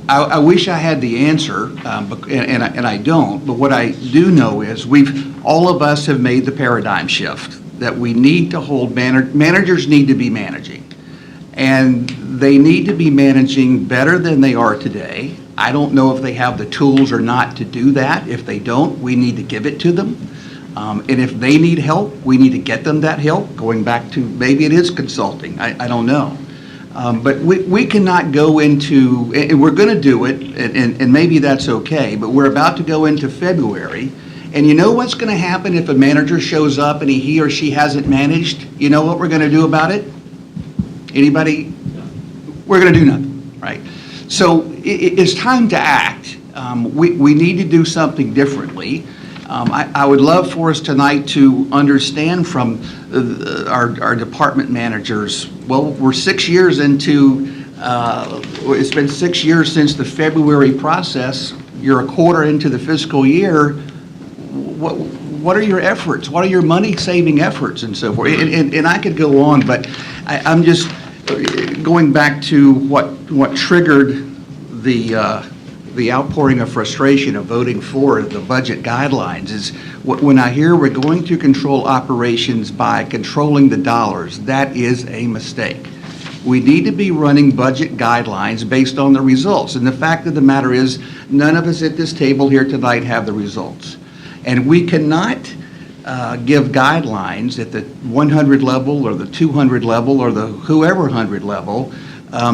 I wish I had the answer, and I don't, but what I do know is all of us have made the paradigm shift that we need to hold, managers need to be managing. And they need to be managing better than they are today. I don't know if they have the tools or not to do that. If they don't, we need to give it to them. And if they need help, we need to get them that help, going back to maybe it is consulting, I don't know. But we cannot go into, and we're going to do it, and maybe that's okay, but we're about to go into February, and you know what's going to happen if a manager shows up and he or she hasn't managed? You know what we're going to do about it? Anybody? We're going to do nothing, right? So it's time to act. We need to do something differently. I would love for us tonight to understand from our department managers, well, we're 6 years into, it's been 6 years since the February process. You're a quarter into the fiscal year. What are your efforts? What are your money-saving efforts and so forth? And I could go on, but I'm just going back to what triggered the outpouring of frustration of voting for the budget guidelines is when I hear we're going to control operations by controlling the dollars, that is a mistake. We need to be running budget guidelines based on the results. And the fact of the matter is, none of us at this table here tonight have the results. And we cannot give guidelines at the 100 level or the 200 level or the whoever 100 level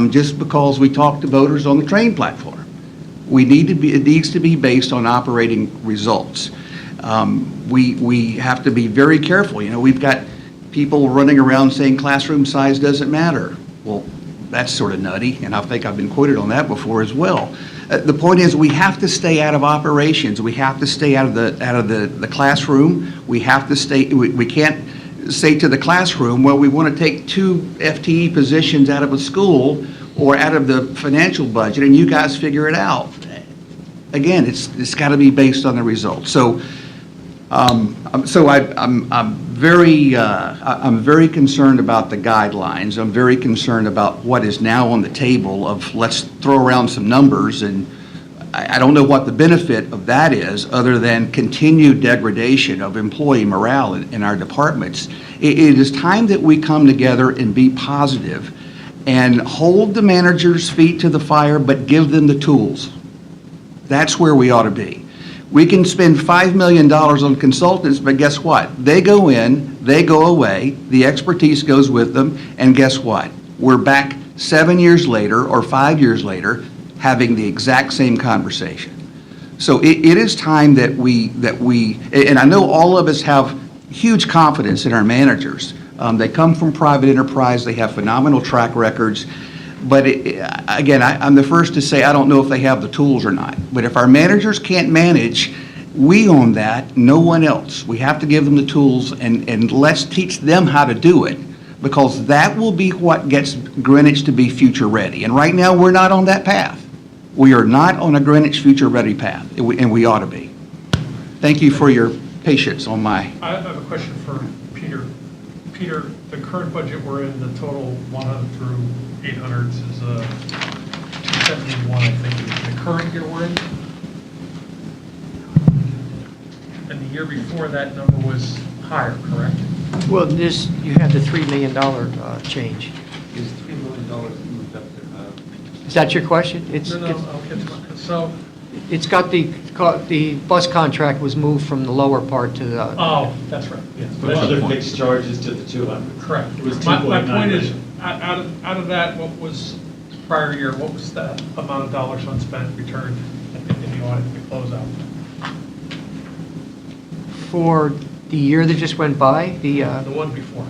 just because we talk to voters on the train platform. It needs to be based on operating results. We have to be very careful. You know, we've got people running around saying classroom size doesn't matter. Well, that's sort of nutty, and I think I've been quoted on that before as well. The point is, we have to stay out of operations. We have to stay out of the classroom. We have to stay. We can't say to the classroom, well, we want to take 2 FTE positions out of a school or out of the financial budget, and you guys figure it out. Again, it's got to be based on the results. So, I'm very concerned about the guidelines. I'm very concerned about what is now on the table of let's throw around some numbers, and I don't know what the benefit of that is other than continued degradation of employee morale in our departments. It is time that we come together and be positive and hold the managers' feet to the fire, but give them the tools. That's where we ought to be. We can spend $5 million on consultants, but guess what? They go in, they go away, the expertise goes with them, and guess what? We're back 7 years later or 5 years later having the exact same conversation. So it is time that we, and I know all of us have huge confidence in our managers. They come from private enterprise, they have phenomenal track records. But again, I'm the first to say I don't know if they have the tools or not. But if our managers can't manage, we own that, no one else. We have to give them the tools and let's teach them how to do it, because that will be what gets Greenwich to be future ready. And right now, we're not on that path. We are not on a Greenwich future ready path, and we ought to be. Thank you for your patience on my... I have a question for Peter. Peter, the current budget we're in, the total 100 through 800s is 271, I think, is the current year we're in. And the year before, that number was higher, correct? Well, you have the $3 million change. Is $3 million moved up to, Is that your question? No, I'll get to it. So, It's got the bus contract was moved from the lower part to the... oh, that's right, yes. From other fixed charges to the 200. Correct. It was My 2.9 point is, million. out of that, what was prior year, what was the amount of dollars unspent returned in the audit, the closeout? For the year that just went by, The one before?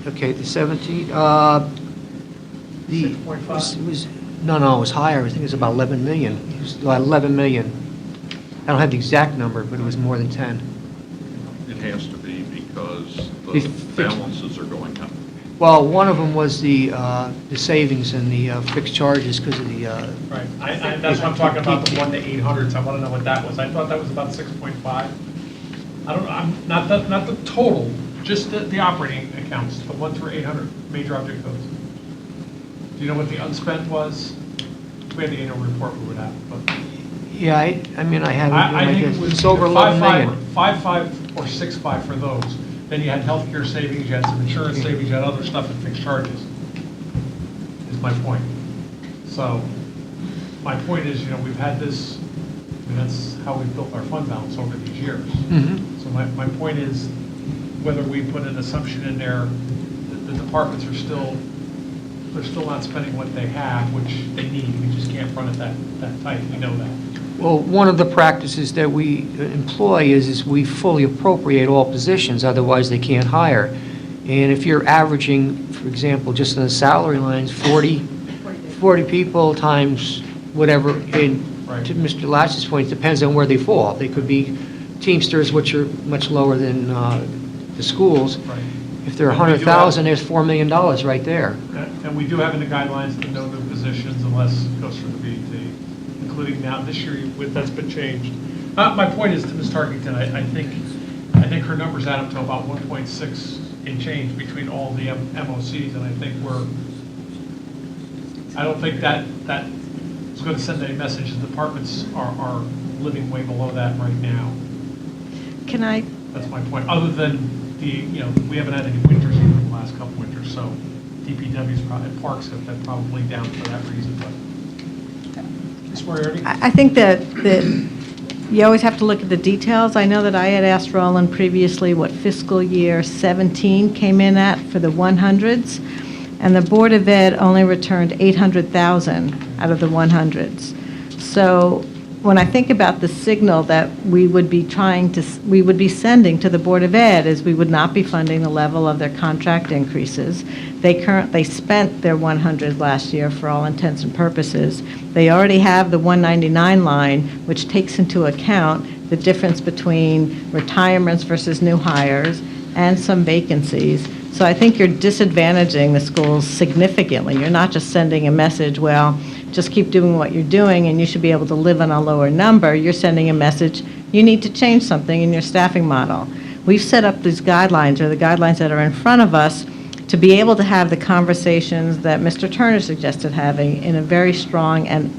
okay, the 17, the... 6.5? It was, no, it was higher. I think it was about 11 million. It was about 11 million. I don't have the exact number, but it was more than 10. It has to be because The the balances are going up. Well, one of them was the savings and the fixed charges because of the... Right, that's what I'm talking about, the 1 to 800s, I want to know what that was. I thought that was about 6.5. I don't know, not the total, just the operating accounts, the 1 through 800 major object codes. Do you know what the unspent was? If we had the annual report, we would have, but. Yeah, I mean, I have I it. think it was It's over 11 million. 5.5 or 6.5 for those. Then you had healthcare savings, you had some insurance savings, you had other stuff and fixed charges, is my point. So, my point is, we've had this, that's how we've built our fund balance over these years. Mhm. So my point is, whether we put an assumption in there that the departments are still, they're still not spending what they have, which they need. We just can't run it that tight, we know that. Well, one of the practices that we employ is we fully appropriate all positions, otherwise they can't hire. And if you're averaging, for example, just in the salary lines, 40 people times whatever, and Right. to Mr. Latch's point, it depends on where they fall. They could be Teamsters, which are much lower than the schools. Right. If they're And we do 100,000, there's $4 million right there. And we do have in the guidelines the no new positions unless it goes through the BET, including now this year, that's been changed. My point is to Ms. Tarkington, I think her numbers add up to about 1.6 in change between all the MOCs, and I think I don't think that is going to send any message. The departments are living way below that right now. Can I, That's my point, other than we haven't had any winters in the last couple winters, so DPW's probably, parks have been probably down for that reason, but. Ms. Moriarty? I think that you always have to look at the details. I know that I had asked Roland previously what fiscal year 17 came in at for the 100s, and the Board of Ed only returned 800,000 out of the 100s. So when I think about the signal that we would be sending to the Board of Ed is we would not be funding the level of their contract increases. They spent their 100 last year for all intents and purposes. They already have the 199 line, which takes into account the difference between retirements versus new hires and some vacancies. So I think you're disadvantaging the schools significantly. You're not just sending a message, well, just keep doing what you're doing and you should be able to live on a lower number. You're sending a message, you need to change something in your staffing model. We've set up these guidelines, or the guidelines that are in front of us, to be able to have the conversations that Mr. Turner suggested having in a very strong and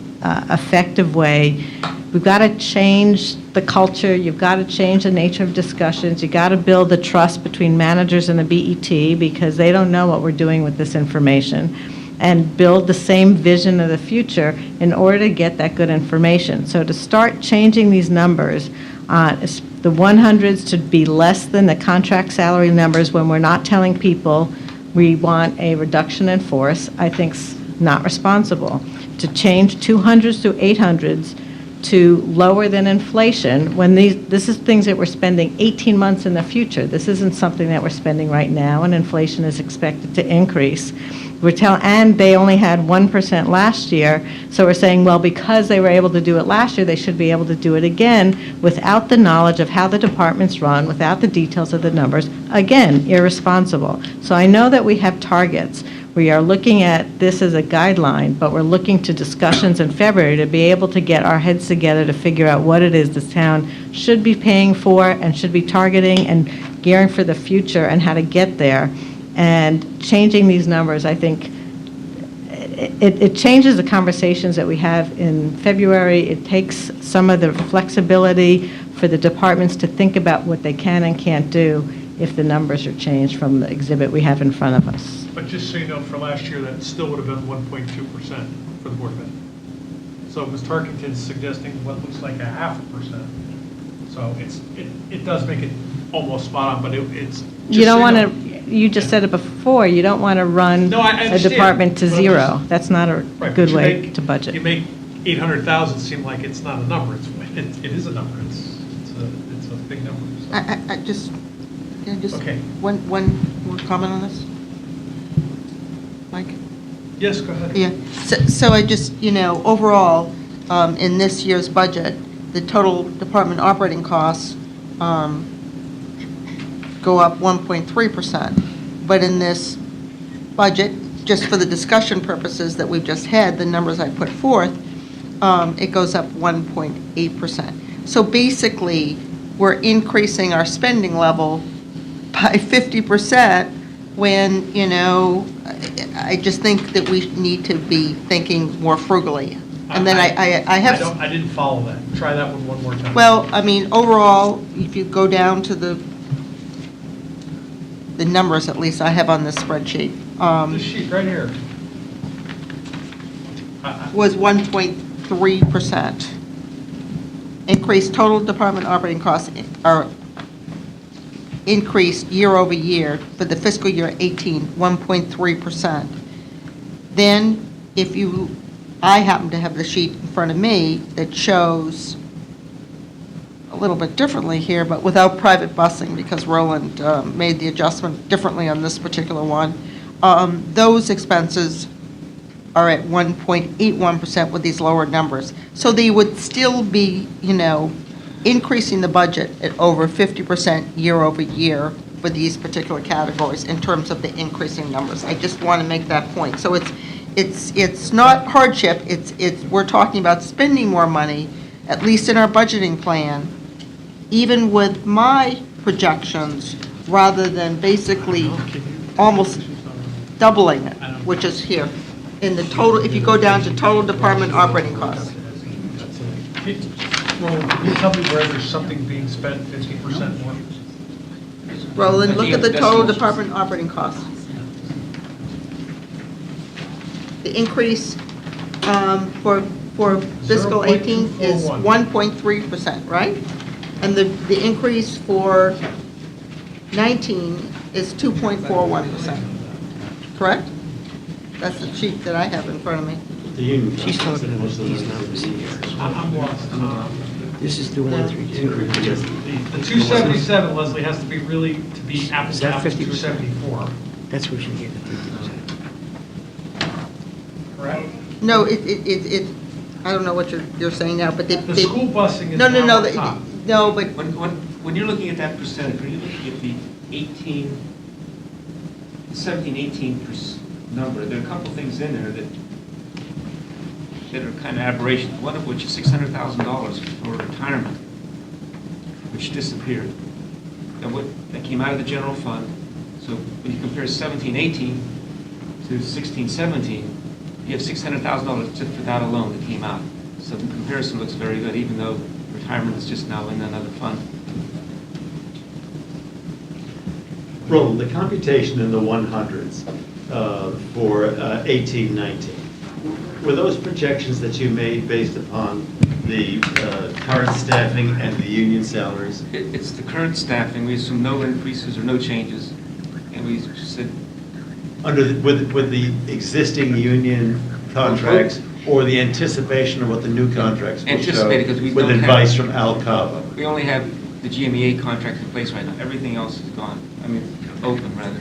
effective way. We've got to change the culture. You've got to change the nature of discussions. You've got to build the trust between managers and the BET because they don't know what we're doing with this information, and build the same vision of the future in order to get that good information. So to start changing these numbers, the 100s to be less than the contract salary numbers when we're not telling people we want a reduction in force, I think's not responsible. To change 200s to 800s to lower than inflation, when this is things that we're spending 18 months in the future. This isn't something that we're spending right now, and inflation is expected to increase. And they only had 1% last year, so we're saying, well, because they were able to do it last year, they should be able to do it again without the knowledge of how the departments run, without the details of the numbers. Again, irresponsible. So I know that we have targets. We are looking at this as a guideline, but we're looking to discussions in February to be able to get our heads together to figure out what it is this town should be paying for and should be targeting and gearing for the future and how to get there. And changing these numbers, I think, it changes the conversations that we have in February. It takes some of the flexibility for the departments to think about what they can and can't do if the numbers are changed from the exhibit we have in front of us. But just so you know, for last year, that still would have been 1.2% for the Board of Ed. So Ms. Tarkington's suggesting what looks like 0.5%. So it does make it almost spot on, but it's. You don't want to, you just said it before, you don't want to run No, I a understand, department to but I'm zero. just- That's not a Right, but good you way make- to budget. You make 800,000 seem like it's not a number. It is a number. It's a big number. So. I just, Okay. one more comment on this? Mike? Yes, go ahead. Yeah, so I just, overall, in this year's budget, the total department operating costs go up 1.3%. But in this budget, just for the discussion purposes that we've just had, the numbers I put forth, it goes up 1.8%. So basically, we're increasing our spending level by 50% when, I just think that we need to be thinking more frugally. And then I have. I didn't follow that. Try that one more time. Well, I mean, overall, if you go down to the numbers, at least I have on this spreadsheet, This sheet right here. was 1.3%. Increased total department operating costs are increased year over year for the fiscal year 18, 1.3%. Then, I happen to have the sheet in front of me that shows a little bit differently here, but without private busing, because Roland made the adjustment differently on this particular one. Those expenses are at 1.81% with these lower numbers. So they would still be, increasing the budget at over 50% year over year for these particular categories in terms of the increasing numbers. I just want to make that point. So it's not hardship, we're talking about spending more money, at least in our budgeting plan, even with my projections, rather than basically almost doubling it, which is here. In the total, if you go down to total department operating costs. Well, can you tell me where there's something being spent 50% more? Roland, look at the total department operating costs. The increase for fiscal 18 is 1.3%, right? And the increase for 19 is 2.41%, correct? That's the sheet that I have in front of me. She's talking about these numbers here. I'm lost. This is the 132. The 277, Leslie, has to be really, to be apples to apples, 274. That's where she gave the 50%. Correct? No, I don't know what you're saying now, but The school busing is No, now on top. no, but When you're looking at that percentage, when you're looking at the 17, 18 number, there are a couple of things in there that are kind of aberrations, one of which is $600,000 for retirement, which disappeared. That came out of the general fund. So when you compare 17-18 to 16-17, you have $600,000 just for that alone that came out. So the comparison looks very good, even though retirement is just now in another fund. Roland, the computation in the 100s for 18, 19, were those projections that you made based upon the current staffing and the union salaries? It's the current staffing. We assume no increases or no changes, and we said With the existing union contracts or the anticipation of what the new contracts will show? Anticipated, because we with don't advice have- from Al Cava? we only have the GMEA contract in place right now. Everything else is gone. I mean, open rather.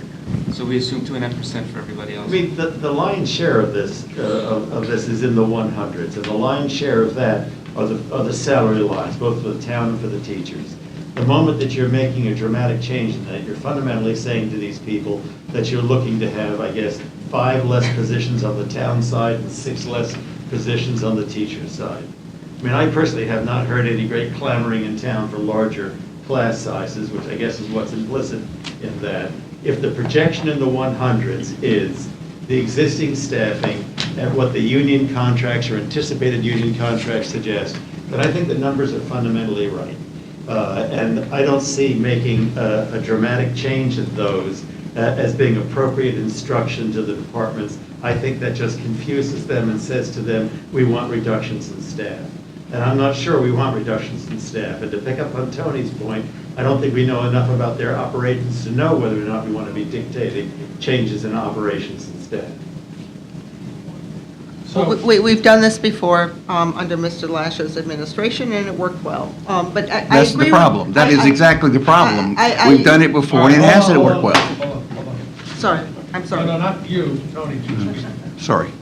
So we assume 2.5% for everybody I else. mean, the lion's share of this is in the 100s, and the lion's share of that are the salary lines, both for the town and for the teachers. The moment that you're making a dramatic change in that, you're fundamentally saying to these people that you're looking to have, I guess, 5 less positions on the town side and 6 less positions on the teacher side. I mean, I personally have not heard any great clamoring in town for larger class sizes, which I guess is what's implicit in that. if the projection in the 100s is the existing staffing and what the union contracts or anticipated union contracts suggest, then I think the numbers are fundamentally right. And I don't see making a dramatic change in those as being appropriate instruction to the departments. I think that just confuses them and says to them, we want reductions in staff. And I'm not sure we want reductions in staff. And to pick up on Tony's point, I don't think we know enough about their operations to know whether or not we want to be dictating changes in operations and staff. We've done this before under Mr. Lash's administration, and it worked well. But I agree. That's the problem. That is exactly the problem. We've done it before, and it hasn't worked well. Hold on. Sorry, I'm sorry. No, not you, Tony. Sorry.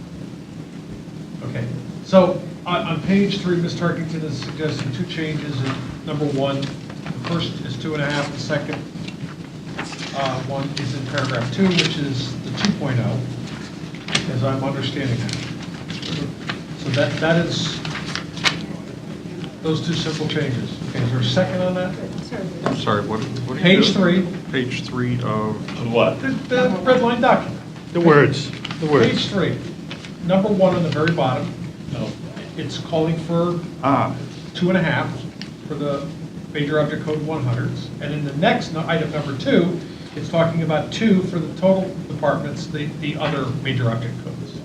Okay, so on page 3, Ms. Tarkington is suggesting 2 changes. Number 1, the first is 2.5, the second one is in paragraph 2, which is the 2.0, as I'm understanding it. So that is those 2 simple changes. Okay, is there a second on that? I'm sorry, what are you Page doing? 3. Page 3 of... What? The red line document. The words. Page 3, number 1 on the very bottom. It's calling for 2.5 for the major object code 100s. And in the next item, number 2, it's talking about 2 for the total departments, the other major object codes.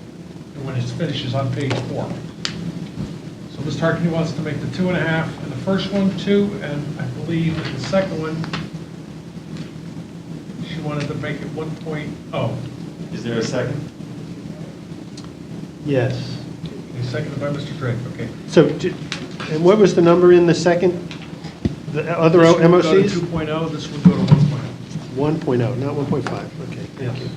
And when it finishes on page 4. So Ms. Tarkington wants to make the 2.5 in the first one 2, and I believe in the second one, she wanted to make it 1.0. Is there a second? Yes. Seconded by Mr. Drake, okay. So, and what was the number in the second? The other This would go to MOCs? 2.0, this would go to 1.0. 1.0, not 1.5. Okay, thank you.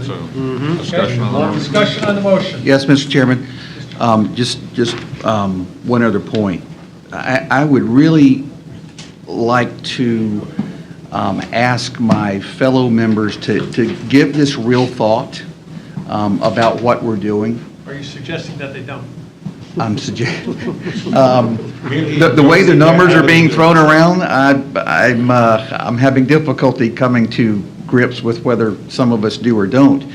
So, Mhm. discussion on the motion. Discussion on the motion. Yes, Mr. Chairman. Just one other point. I would really like to ask my fellow members to give this real thought about what we're doing. Are you suggesting that they don't? I'm suggesting, the way the numbers are being thrown around, I'm having difficulty coming to grips with whether some of us do or don't,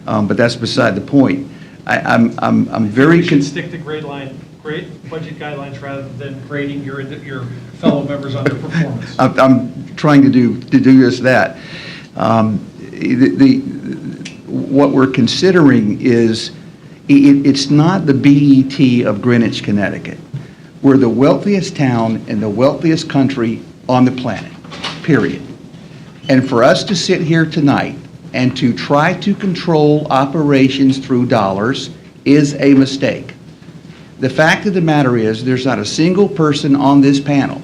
but that's beside the point. I'm very. You should stick to grade budget guidelines rather than grading your fellow members on their performance. I'm trying to do just that. What we're considering is, it's not the BET of Greenwich, Connecticut. We're the wealthiest town in the wealthiest country on the planet, period. And for us to sit here tonight and to try to control operations through dollars is a mistake. The fact of the matter is, there's not a single person on this panel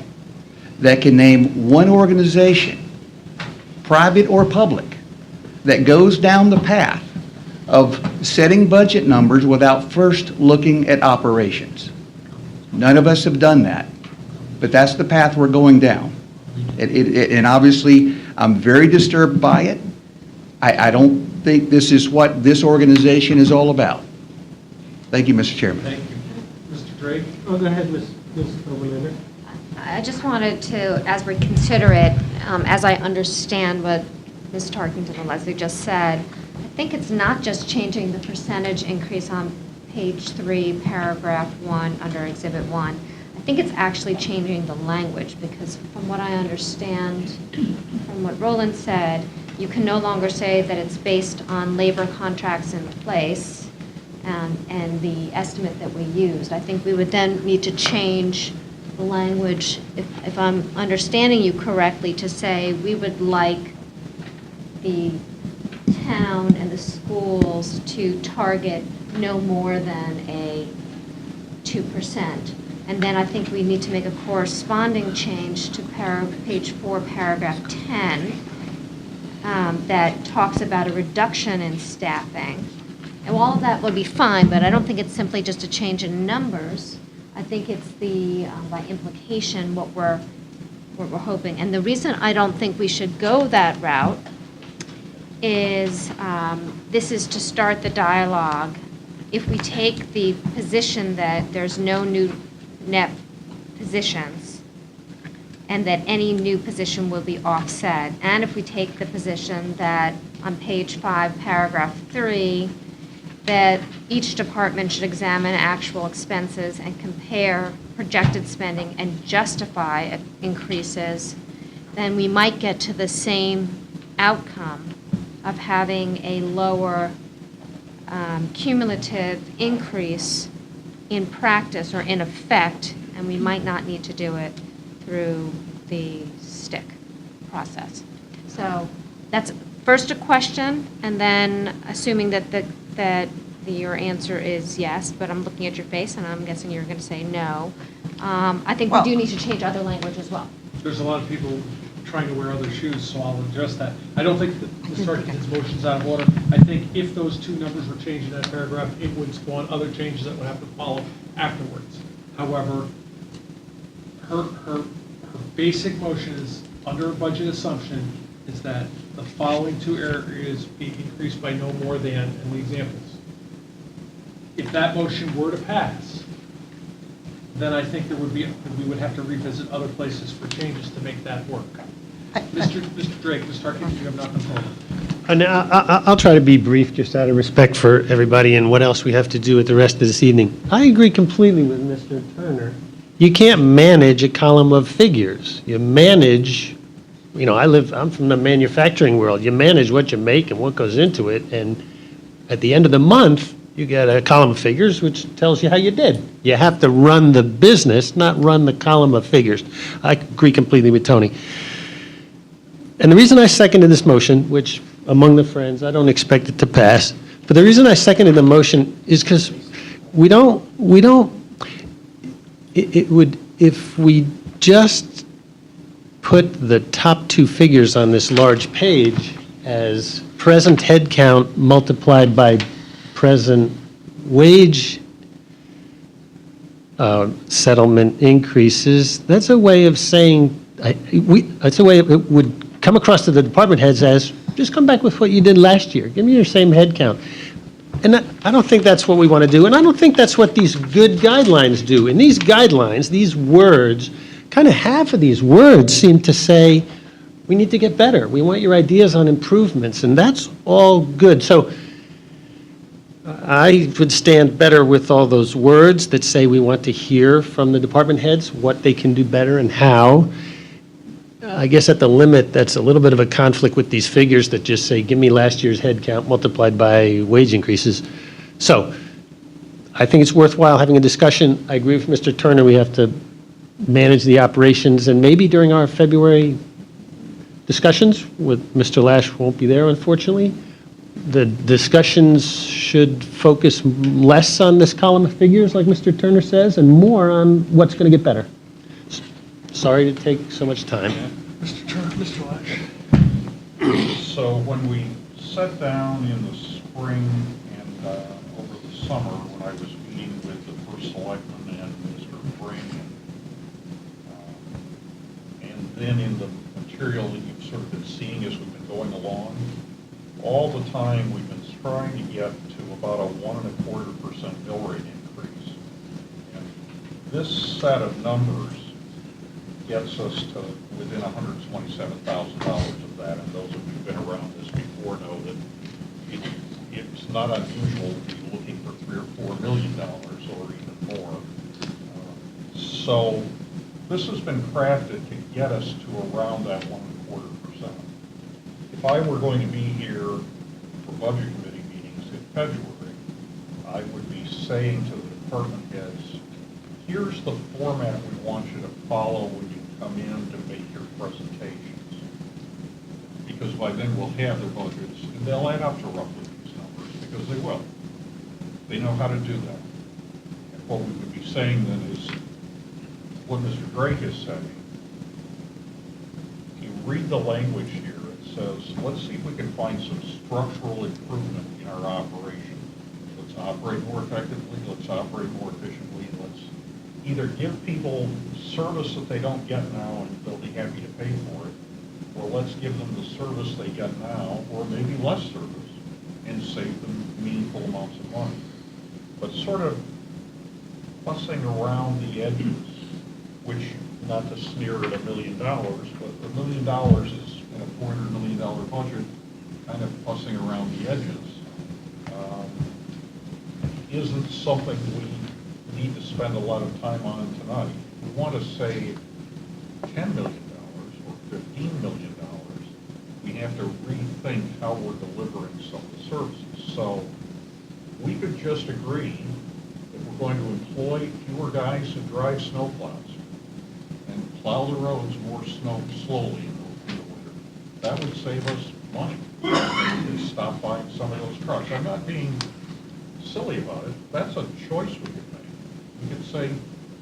that can name one organization, private or public, that goes down the path of setting budget numbers without first looking at operations. None of us have done that, but that's the path we're going down. And obviously, I'm very disturbed by it. I don't think this is what this organization is all about. Thank you, Mr. Chairman. Thank you. Mr. Drake? Oh, go ahead, Ms. Overlander. I just wanted to, as we consider it, as I understand what Ms. Tarkington and Leslie just said, I think it's not just changing the percentage increase on page 3, paragraph 1, under Exhibit 1. I think it's actually changing the language, because from what I understand, from what Roland said, you can no longer say that it's based on labor contracts in place and the estimate that we used. I think we would then need to change the language, if I'm understanding you correctly, to say we would like the town and the schools to target no more than a 2%. And then I think we need to make a corresponding change to page 4, paragraph 10, that talks about a reduction in staffing. And all of that would be fine, but I don't think it's simply just a change in numbers. I think it's the, by implication, what we're hoping. And the reason I don't think we should go that route is this is to start the dialogue. If we take the position that there's no new net positions, and that any new position will be offset. And if we take the position that on page 5, paragraph 3, that each department should examine actual expenses and compare projected spending and justify increases, then we might get to the same outcome of having a lower cumulative increase in practice or in effect, and we might not need to do it through the stick process. So that's first a question, and then assuming that your answer is yes, but I'm looking at your face, and I'm guessing you're going to say no. I think we do need to change other language as well. There's a lot of people trying to wear other shoes, so I'll address that. I don't think that Mr. Arkin's motion's out of order. I think if those two numbers were changed in that paragraph, it would spawn other changes that would have to follow afterwards. However, her basic motion is, under a budget assumption, is that the following two areas be increased by no more than, and the examples. If that motion were to pass, then I think we would have to revisit other places for changes to make that work. Mr. Drake, Mr. Harkin, you have nothing further. And I'll try to be brief, just out of respect for everybody and what else we have to do with the rest of this evening. I agree completely with Mr. Turner. You can't manage a column of figures. You manage, I'm from the manufacturing world. You manage what you make and what goes into it, and at the end of the month, you get a column of figures which tells you how you did. You have to run the business, not run the column of figures. I agree completely with Tony. And the reason I seconded this motion, which among the friends, I don't expect it to pass, but the reason I seconded the motion is because it would, if we just put the top two figures on this large page as present head count multiplied by present wage settlement increases, that's a way of saying, that's a way it would come across to the department heads as, just come back with what you did last year. Give me your same head count. And I don't think that's what we want to do, and I don't think that's what these good guidelines do. In these guidelines, these words, kind of half of these words seem to say, we need to get better. We want your ideas on improvements, and that's all good. So I would stand better with all those words that say we want to hear from the department heads what they can do better and how. I guess at the limit, that's a little bit of a conflict with these figures that just say, give me last year's head count multiplied by wage increases. So I think it's worthwhile having a discussion. I agree with Mr. Turner, we have to manage the operations, and maybe during our February discussions, with Mr. Lash won't be there, unfortunately, the discussions should focus less on this column of figures, like Mr. Turner says, and more on what's going to get better. Sorry to take so much time. Mr. Turner, Mr. Lash. So when we sat down in the spring and over the summer, when I was meeting with the first selectman and Mr. Brink, and then in the material that you've sort of been seeing as we've been going along, all the time we've been trying to get to about a 1.25% mill rate increase. And this set of numbers gets us to within $127,000 of that, and those of you who've been around this before know that it's not unusual to be looking for $3 or $4 million or even more. So this has been crafted to get us to around that 1.25%. If I were going to be here for budget committee meetings in February, I would be saying to the department heads, here's the format we want you to follow when you come in to make your presentations. Because by then we'll have their budgets, and they'll add up to roughly these numbers, because they will. They know how to do that. And what we would be saying then is, what Mr. Drake is saying, if you read the language here, it says, let's see if we can find some structural improvement in our operation. Let's operate more effectively, let's operate more efficiently, let's either give people service that they don't get now and they'll be happy to pay for it, or let's give them the service they get now, or maybe less service, and save them meaningful amounts of money. But sort of fussing around the edges which, not to sneer at $1 million, but $1 million is in a $400 million budget, kind of fussing around the edges, isn't something we need to spend a lot of time on tonight. We want to save $10 million or $15 million. We have to rethink how we're delivering some of the services. So we could just agree that we're going to employ fewer guys who drive snowplows and plow the roads more slowly in the winter. That would save us money. We could stop buying some of those trucks. I'm not being silly about it. That's a choice we could make. We could say,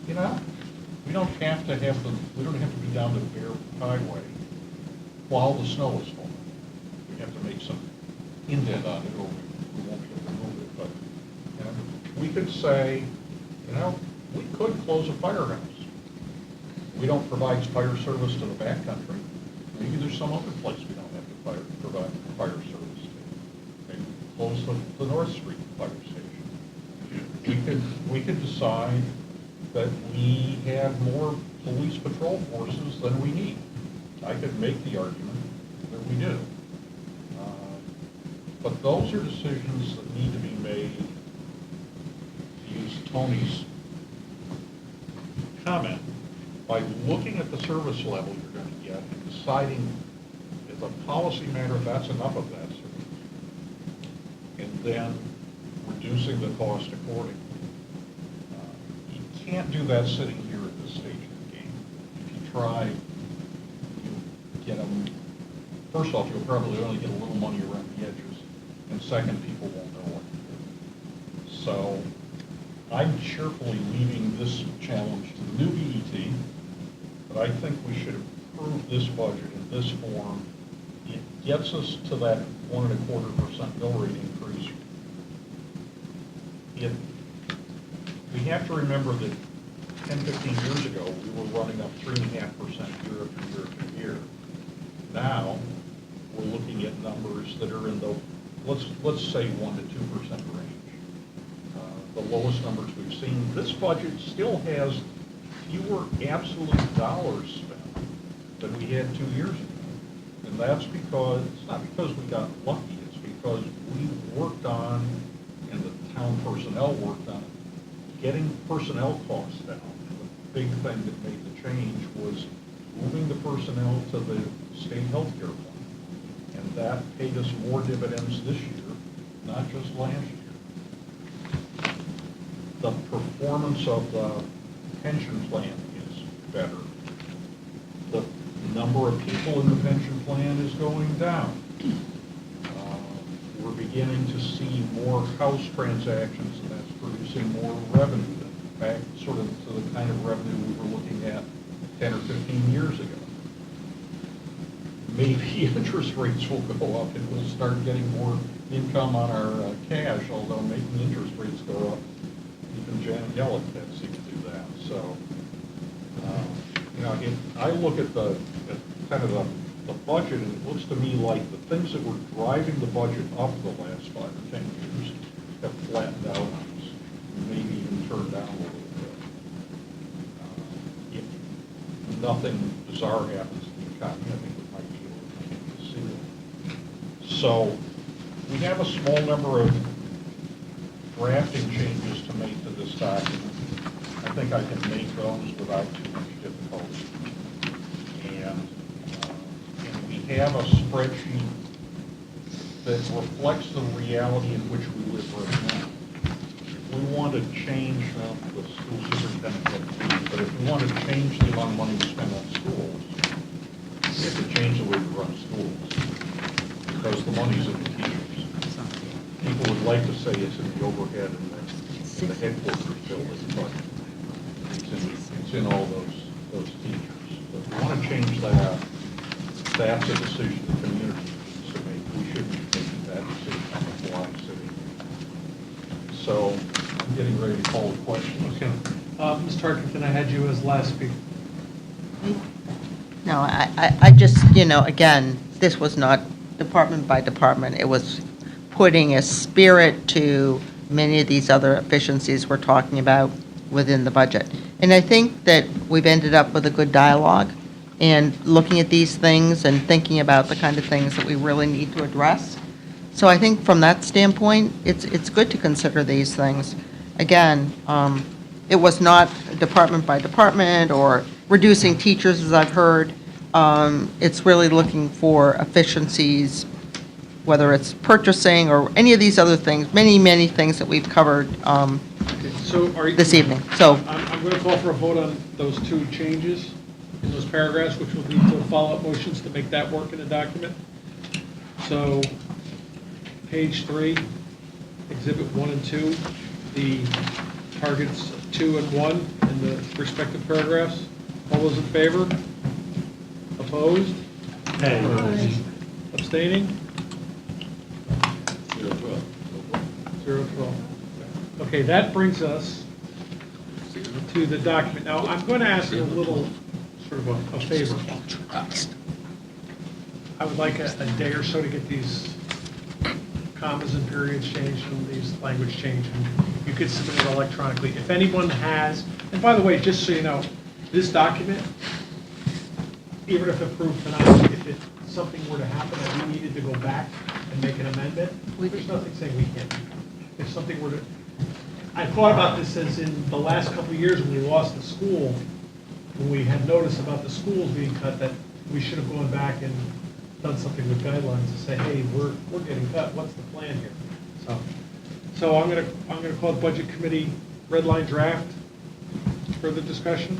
you know, we don't have to be down to Bear Highway while the snow is falling. We have to make some indent on it, or we won't be able to move it. But you know, we could say, you know, we could close a firehouse. We don't provide fire service to the backcountry. Maybe there's some other place we don't have to provide fire service to. Maybe close the North Street fire station. We could decide that we have more police patrol forces than we need. I could make the argument that we do. But those are decisions that need to be made, to use Tony's comment, by looking at the service level you're going to get and deciding as a policy matter that's enough of that service. And then reducing the cost accordingly. You can't do that sitting here at this stage of the game. If you try, you get them, first off, you'll probably only get a little money around the edges, and second, people won't know what to do. So I'm cheerfully leaving this challenge to the new BET, but I think we should approve this budget in this form. It gets us to that 1.25% mill rate increase. We have to remember that 10, 15 years ago, we were running up 3.5% year after year after year. Now, we're looking at numbers that are in the, let's say 1 to 2% range. The lowest numbers we've seen. This budget still has fewer absolute dollars spent than we had 2 years ago. And that's because, it's not because we got lucky, it's because we worked on, and the town personnel worked on, getting personnel costs down. The big thing that made the change was moving the personnel to the state health care plan. And that paid us more dividends this year, not just last year. The performance of the pension plan is better. The number of people in the pension plan is going down. We're beginning to see more house transactions, and that's producing more revenue, back sort of to the kind of revenue we were looking at 10 or 15 years ago. Maybe interest rates will go up and we'll start getting more income on our cash, although making interest rates go up, even Janet Yellen can't seem to do that. So, you know, I look at kind of the budget, and it looks to me like the things that were driving the budget up the last 5 or 10 years have flattened out on us, maybe even turned down a little bit. If nothing bizarre happens to the economy, I think we might be able to continue to see it. So we have a small number of drafting changes to make to this document. I think I can make those without too much difficulty. And we have a spreadsheet that reflects the reality in which we live right now. If we want to change the school superintendent, but if we want to change the amount of money we spend on schools, we have to change the way we run schools, because the money's in the teachers. People would like to say it's in the overhead and the headquarters building, but it's in all those teachers. But if we want to change that, that's a decision the community needs to make. We shouldn't be making that decision on the fly sitting here. So I'm getting ready to call the question. Okay. Ms. Tarkington, I had you as last speaker. No, I just, you know, again, this was not department by department. It was putting a spirit to many of these other efficiencies we're talking about within the budget. And I think that we've ended up with a good dialogue and looking at these things and thinking about the kind of things that we really need to address. So I think from that standpoint, it's good to consider these things. Again, it was not department by department or reducing teachers, as I've heard. It's really looking for efficiencies, whether it's purchasing or any of these other things, many, many things that we've covered So are you? this evening. So I'm going to call for a vote on those two changes in those paragraphs, which will lead to follow-up motions to make that work in the document. So, page 3, Exhibit 1 and 2, the targets 2 and 1 in the respective paragraphs. All those in favor? Opposed? Abstaining? 0-12. Okay, that brings us to the document. Now, I'm going to ask you a little, sort of a favor. I would like a day or so to get these commas and periods changed and these language changed. And you could submit it electronically. If anyone has, and by the way, just so you know, this document, even if approved tonight, if something were to happen that we needed to go back and make an amendment, there's nothing saying we can't. If something were to, I thought about this as in the last couple of years when we lost the school, when we had notice about the schools being cut, that we should have gone back and done something with guidelines to say, hey, we're getting cut, what's the plan here? So I'm gonna call the Budget Committee red line draft. Further discussion?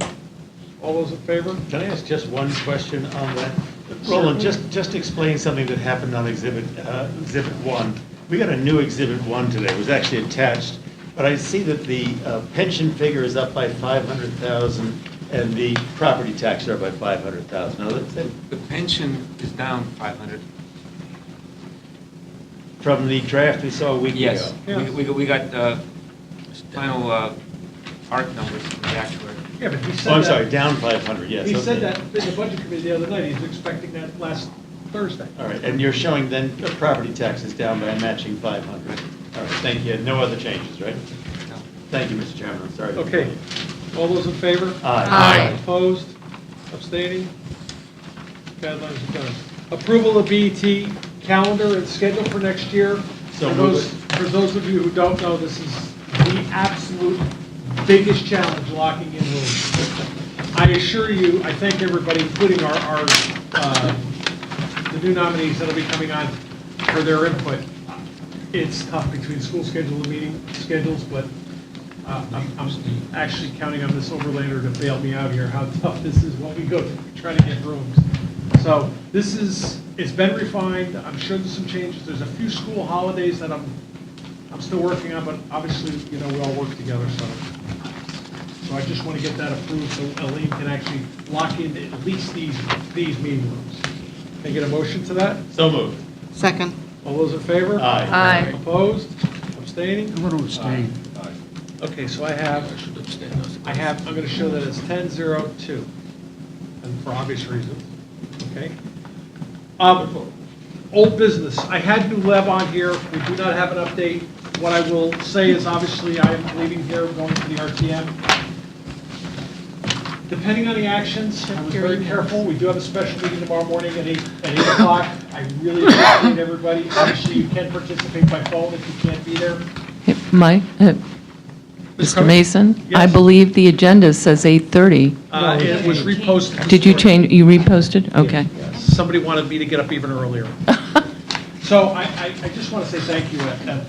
All those in favor? Can I ask just one question on that? Roland, just explain something that happened on Exhibit 1. We got a new Exhibit 1 today. It was actually attached, but I see that the pension figure is up by 500,000 and the property tax are up by 500,000. Now, The pension is down 500. from the draft we saw a week ago. Yes, Yeah. we got final ARC numbers from the actuary. Yeah, but he Oh, said I'm that. sorry, down 500, yes. He okay. said that in the Budget Committee the other night. He's expecting that last Thursday. All right, and you're showing then the property tax is down by a matching 500. All right, thank you. No other changes, right? No. Thank you, Mr. Chairman. I'm sorry. Okay. All those in favor? Aye. Opposed? Abstaining? Guidelines are done. Approval of BET calendar and schedule for next year. So For those of you who don't know, this is the absolute biggest challenge, locking in rooms. I assure you, I thank everybody, including the new nominees that'll be coming on for their input. It's tough between school schedule and meeting schedules, but I'm actually counting on this overlander to bail me out here, how tough this is when we go to try to get rooms. So it's been refined. I'm sure there's some changes. There's a few school holidays that I'm still working on, but obviously, we all work together, so I just want to get that approved so Elaine can actually lock in at least these meeting rooms. Can I get a motion to that? So moved. second. All those in favor? Aye. Opposed? Abstaining? I'm going to abstain. Okay, so I'm going to show that it's 10-0-2, and for obvious reasons, okay? Old business, I had New Lev on here, we do not have an update. What I will say is, obviously, I am leaving here, going to the RTM. Depending on the actions, I was very careful, we do have a special meeting tomorrow morning at 8 o'clock. I really appreciate everybody, obviously, you can participate by phone if you can't be there. Mike, Ms. Mr. Cummings? Mason, I Yes. believe the agenda says 8:30. It was reposted. this Did you morning. change, you reposted? Okay. Somebody wanted me to get up even earlier. So I just want to say thank you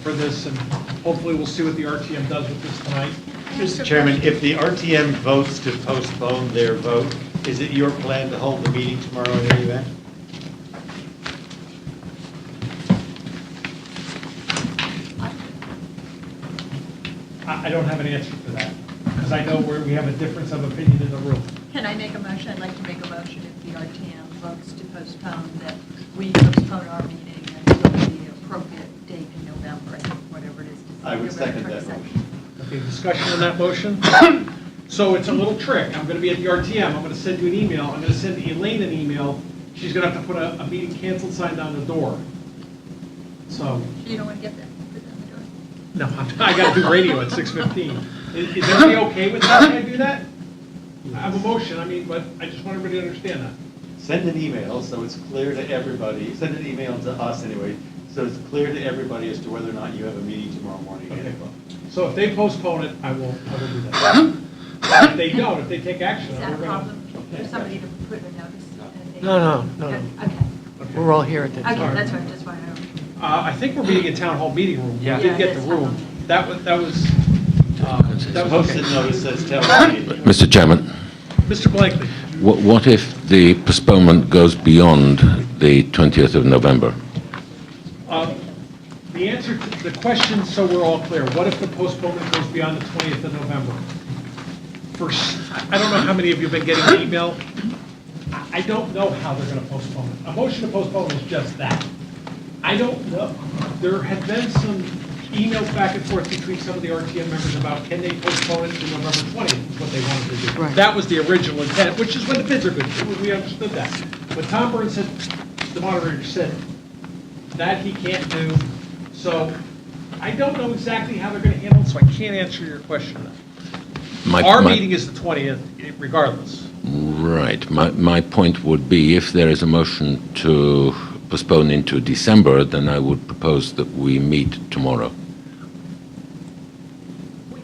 for this, and hopefully we'll see what the RTM does with this tonight. Mr. Chairman, if the RTM votes to postpone their vote, is it your plan to hold the meeting tomorrow in any event? I don't have an answer for that, because I know where we have a difference of opinion in the room. Can I make a motion? I'd like to make a motion if the RTM votes to postpone, that we postpone our meeting until the appropriate date in November, I think, whatever it is. I would second that November 22nd. motion. Okay, discussion on that motion? So it's a little trick. I'm going to be at the RTM. I'm going to send you an email. I'm going to send Elaine an email. She's going to have to put a meeting canceled sign down the door. So, You don't want to get that, put it on the door? no, I got to do radio at 6:15. Is everybody okay with that? Can I do that? I have a motion, I mean, but I just want everybody to understand that. Send an email so it's clear to everybody, send an email to us anyway, so it's clear to everybody as to whether or not you have a meeting tomorrow morning at 8 o'clock. So if they postpone it, I will do that. If they don't, if they take action, Is that we're a gonna. problem for somebody to put a notice? No. Okay, We're all here at the okay, time. that's what I just wanted to know. I think we're meeting in town hall meeting room. We Yeah. did get the Yeah, room. That was Post-it okay. notice says town meeting. Mr. Chairman, Mr. Blakely, what if the postponement goes beyond the 20th of November? the answer to the question, so we're all clear, what if the postponement goes beyond the 20th of November? I don't know how many of you have been getting the email. I don't know how they're going to postpone it. A motion to postpone is just that. I don't know. There have been some emails back and forth between some of the RTM members about can they postpone it to November 20th, is what they wanted to do. Right. That was the original intent, which is when the bids are good. We understood that. But Tom Burns said, the moderator said, that he can't do. So I don't know exactly how they're going to handle it, so I can't answer your question. Our meeting is the 20th regardless. Right. My point would be if there is a motion to postpone into December, then I would propose that we meet tomorrow.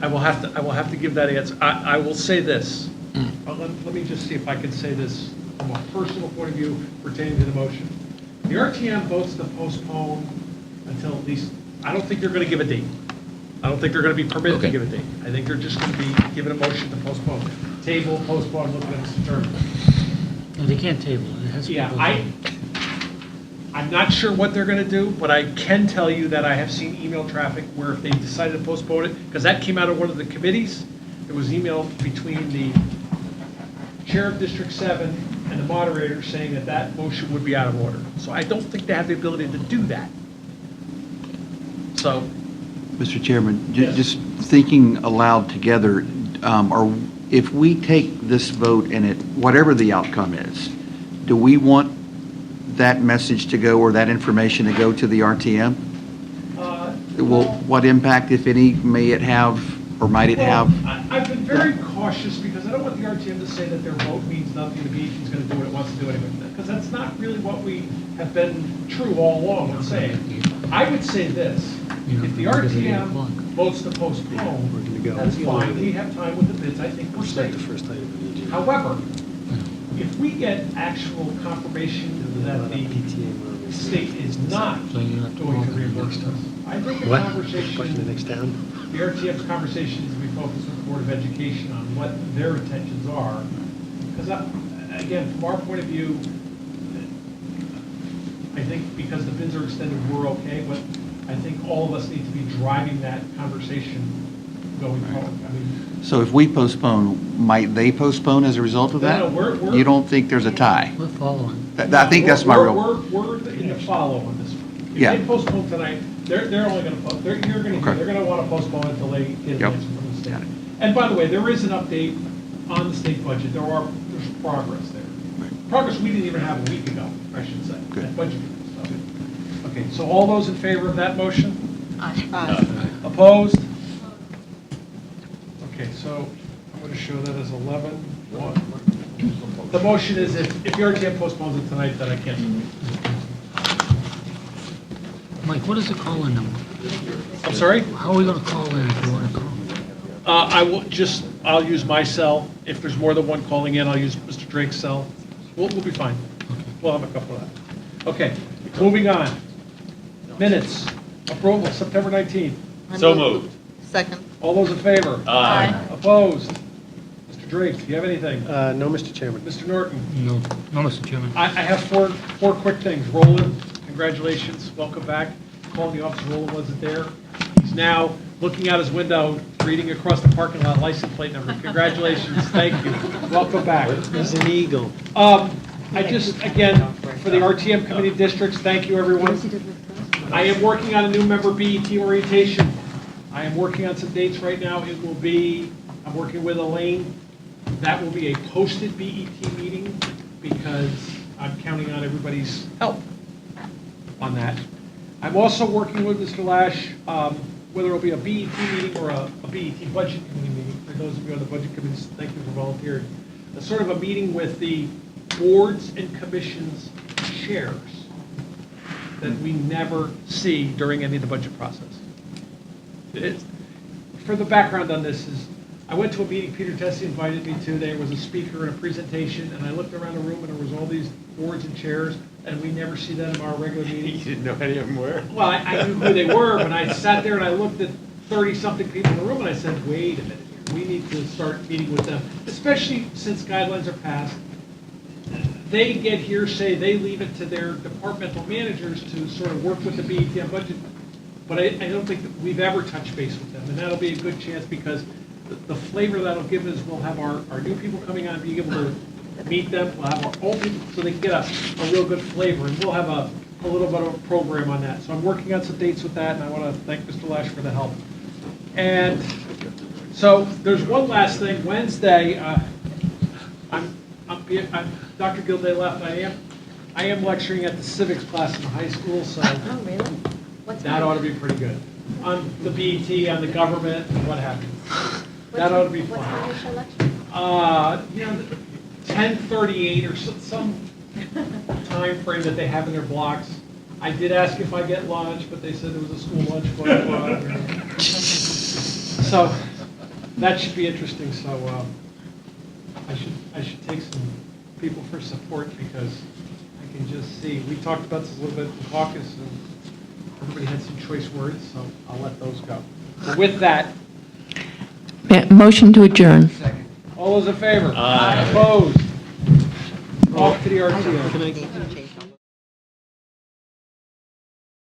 I will have to give that answer. I will say this. Let me just see if I can say this from a personal point of view pertaining to the motion. The RTM votes to postpone until at least, I don't think they're going to give a date. I don't think they're going to be permitted to Okay. give a date. I think they're just going to be given a motion to postpone. Table, postpone, looking at Mr. Turner. No, they can't table it. It has to Yeah, go. I'm not sure what they're going to do, but I can tell you that I have seen email traffic where if they decided to postpone it, because that came out of one of the committees, there was email between the chair of District 7 and the moderator saying that that motion would be out of order. So I don't think they have the ability to do that. So, Mr. Chairman, Yes. just thinking aloud together, if we take this vote and whatever the outcome is, do we want that message to go or that information to go to the RTM? What impact, if any, may it have or might it have? I've been very cautious because I don't want the RTM to say that their vote means nothing, the BET's going to do what it wants to do anyway. Because that's not really what we have been true all along in saying. I would say this, if the RTM votes to postpone, that's fine, we have time with the bids, I think we're safe. However, if we get actual confirmation that the state is not going to reimburse us, I think the What? conversation, Question the next town. the RTM's conversation needs to be focused with the Board of Education on what their intentions are. Because, again, from our point of view, I think because the bids are extended, we're okay, but I think all of us need to be driving that conversation going forward. I mean, So if we postpone, might they postpone as a result of that? No, we're- You don't think there's a tie? We're following. I think that's my real. We're in the follow on this one. Yeah. If they postpone tonight, they're only going to, they're going to want to postpone until they get an Yep. answer from the state. Got it. And by the way, there is an update on the state budget. There's progress there. Progress we didn't even have a week ago, I should say. Good. At budget meeting, so. Okay, so all those in favor of that motion? Aye. Opposed? Okay, so I'm going to show that as 11-1. The motion is if the RTM postpones it tonight, then I can't. Mike, what is the call-in number? I'm sorry? How are we going to call in if you want to call? I'll use my cell. If there's more than one calling in, I'll use Mr. Drake's cell. We'll be fine. We'll have a couple of that. Okay, moving on. Minutes, approval, September 19th. So moved. Second. All those in favor? Aye. Opposed? Mr. Drake, do you have anything? No, Mr. Chairman. Mr. Norton? No, Mr. Chairman. I have four quick things. Roland, congratulations, welcome back. Calling the office, Roland wasn't there. He's now looking out his window, reading across the parking lot license plate number. Congratulations, thank you. Welcome back. He's an eagle. I just, again, for the RTM committee districts, thank you, everyone. I am working on a new member BET orientation. I am working on some dates right now. It will be, I'm working with Elaine. That will be a posted BET meeting because I'm counting on everybody's help on that. I'm also working with Mr. Lash, whether it'll be a BET meeting or a BET budget committee meeting. For those of you on the budget committee, thank you for volunteering. sort of a meeting with the boards and commissions chairs that we never see during any of the budget process. For the background on this is, I went to a meeting Peter Tessie invited me to. There was a speaker and a presentation, and I looked around the room, and there was all these boards and chairs, and we never see that in our regular meetings. You didn't know any of them were? Well, I knew who they were, but I sat there and I looked at 30-something people in the room, and I said, wait a minute here, we need to start meeting with them, especially since guidelines are passed. They get hearsay, they leave it to their departmental managers to sort of work with the BET on budget, but I don't think that we've ever touched base with them, and that'll be a good chance, because the flavor that'll give is we'll have our new people coming on, being able to meet them, we'll have our old people, so they can get a real good flavor, and we'll have a little bit of a program on that. So I'm working on some dates with that, and I want to thank Mr. Lash for the help. And so there's one last thing. Wednesday, Dr. Gilday left. I am lecturing at the civics class in the high school, so Oh, really? What's that ought to be pretty good. On the BET, on the government, and what have you. That ought to be fun. What time is your lecture? 10:38 or some time frame that they have in their blocks. I did ask if I get lunch, but they said there was a school lunch going on. So that should be interesting. So I should take some people for support, because I can just see, we talked about this a little bit in caucus, and everybody had some choice words, so I'll let those go. But with that, Motion to adjourn. all those in favor? Aye. Opposed? Off to the RTO. Can I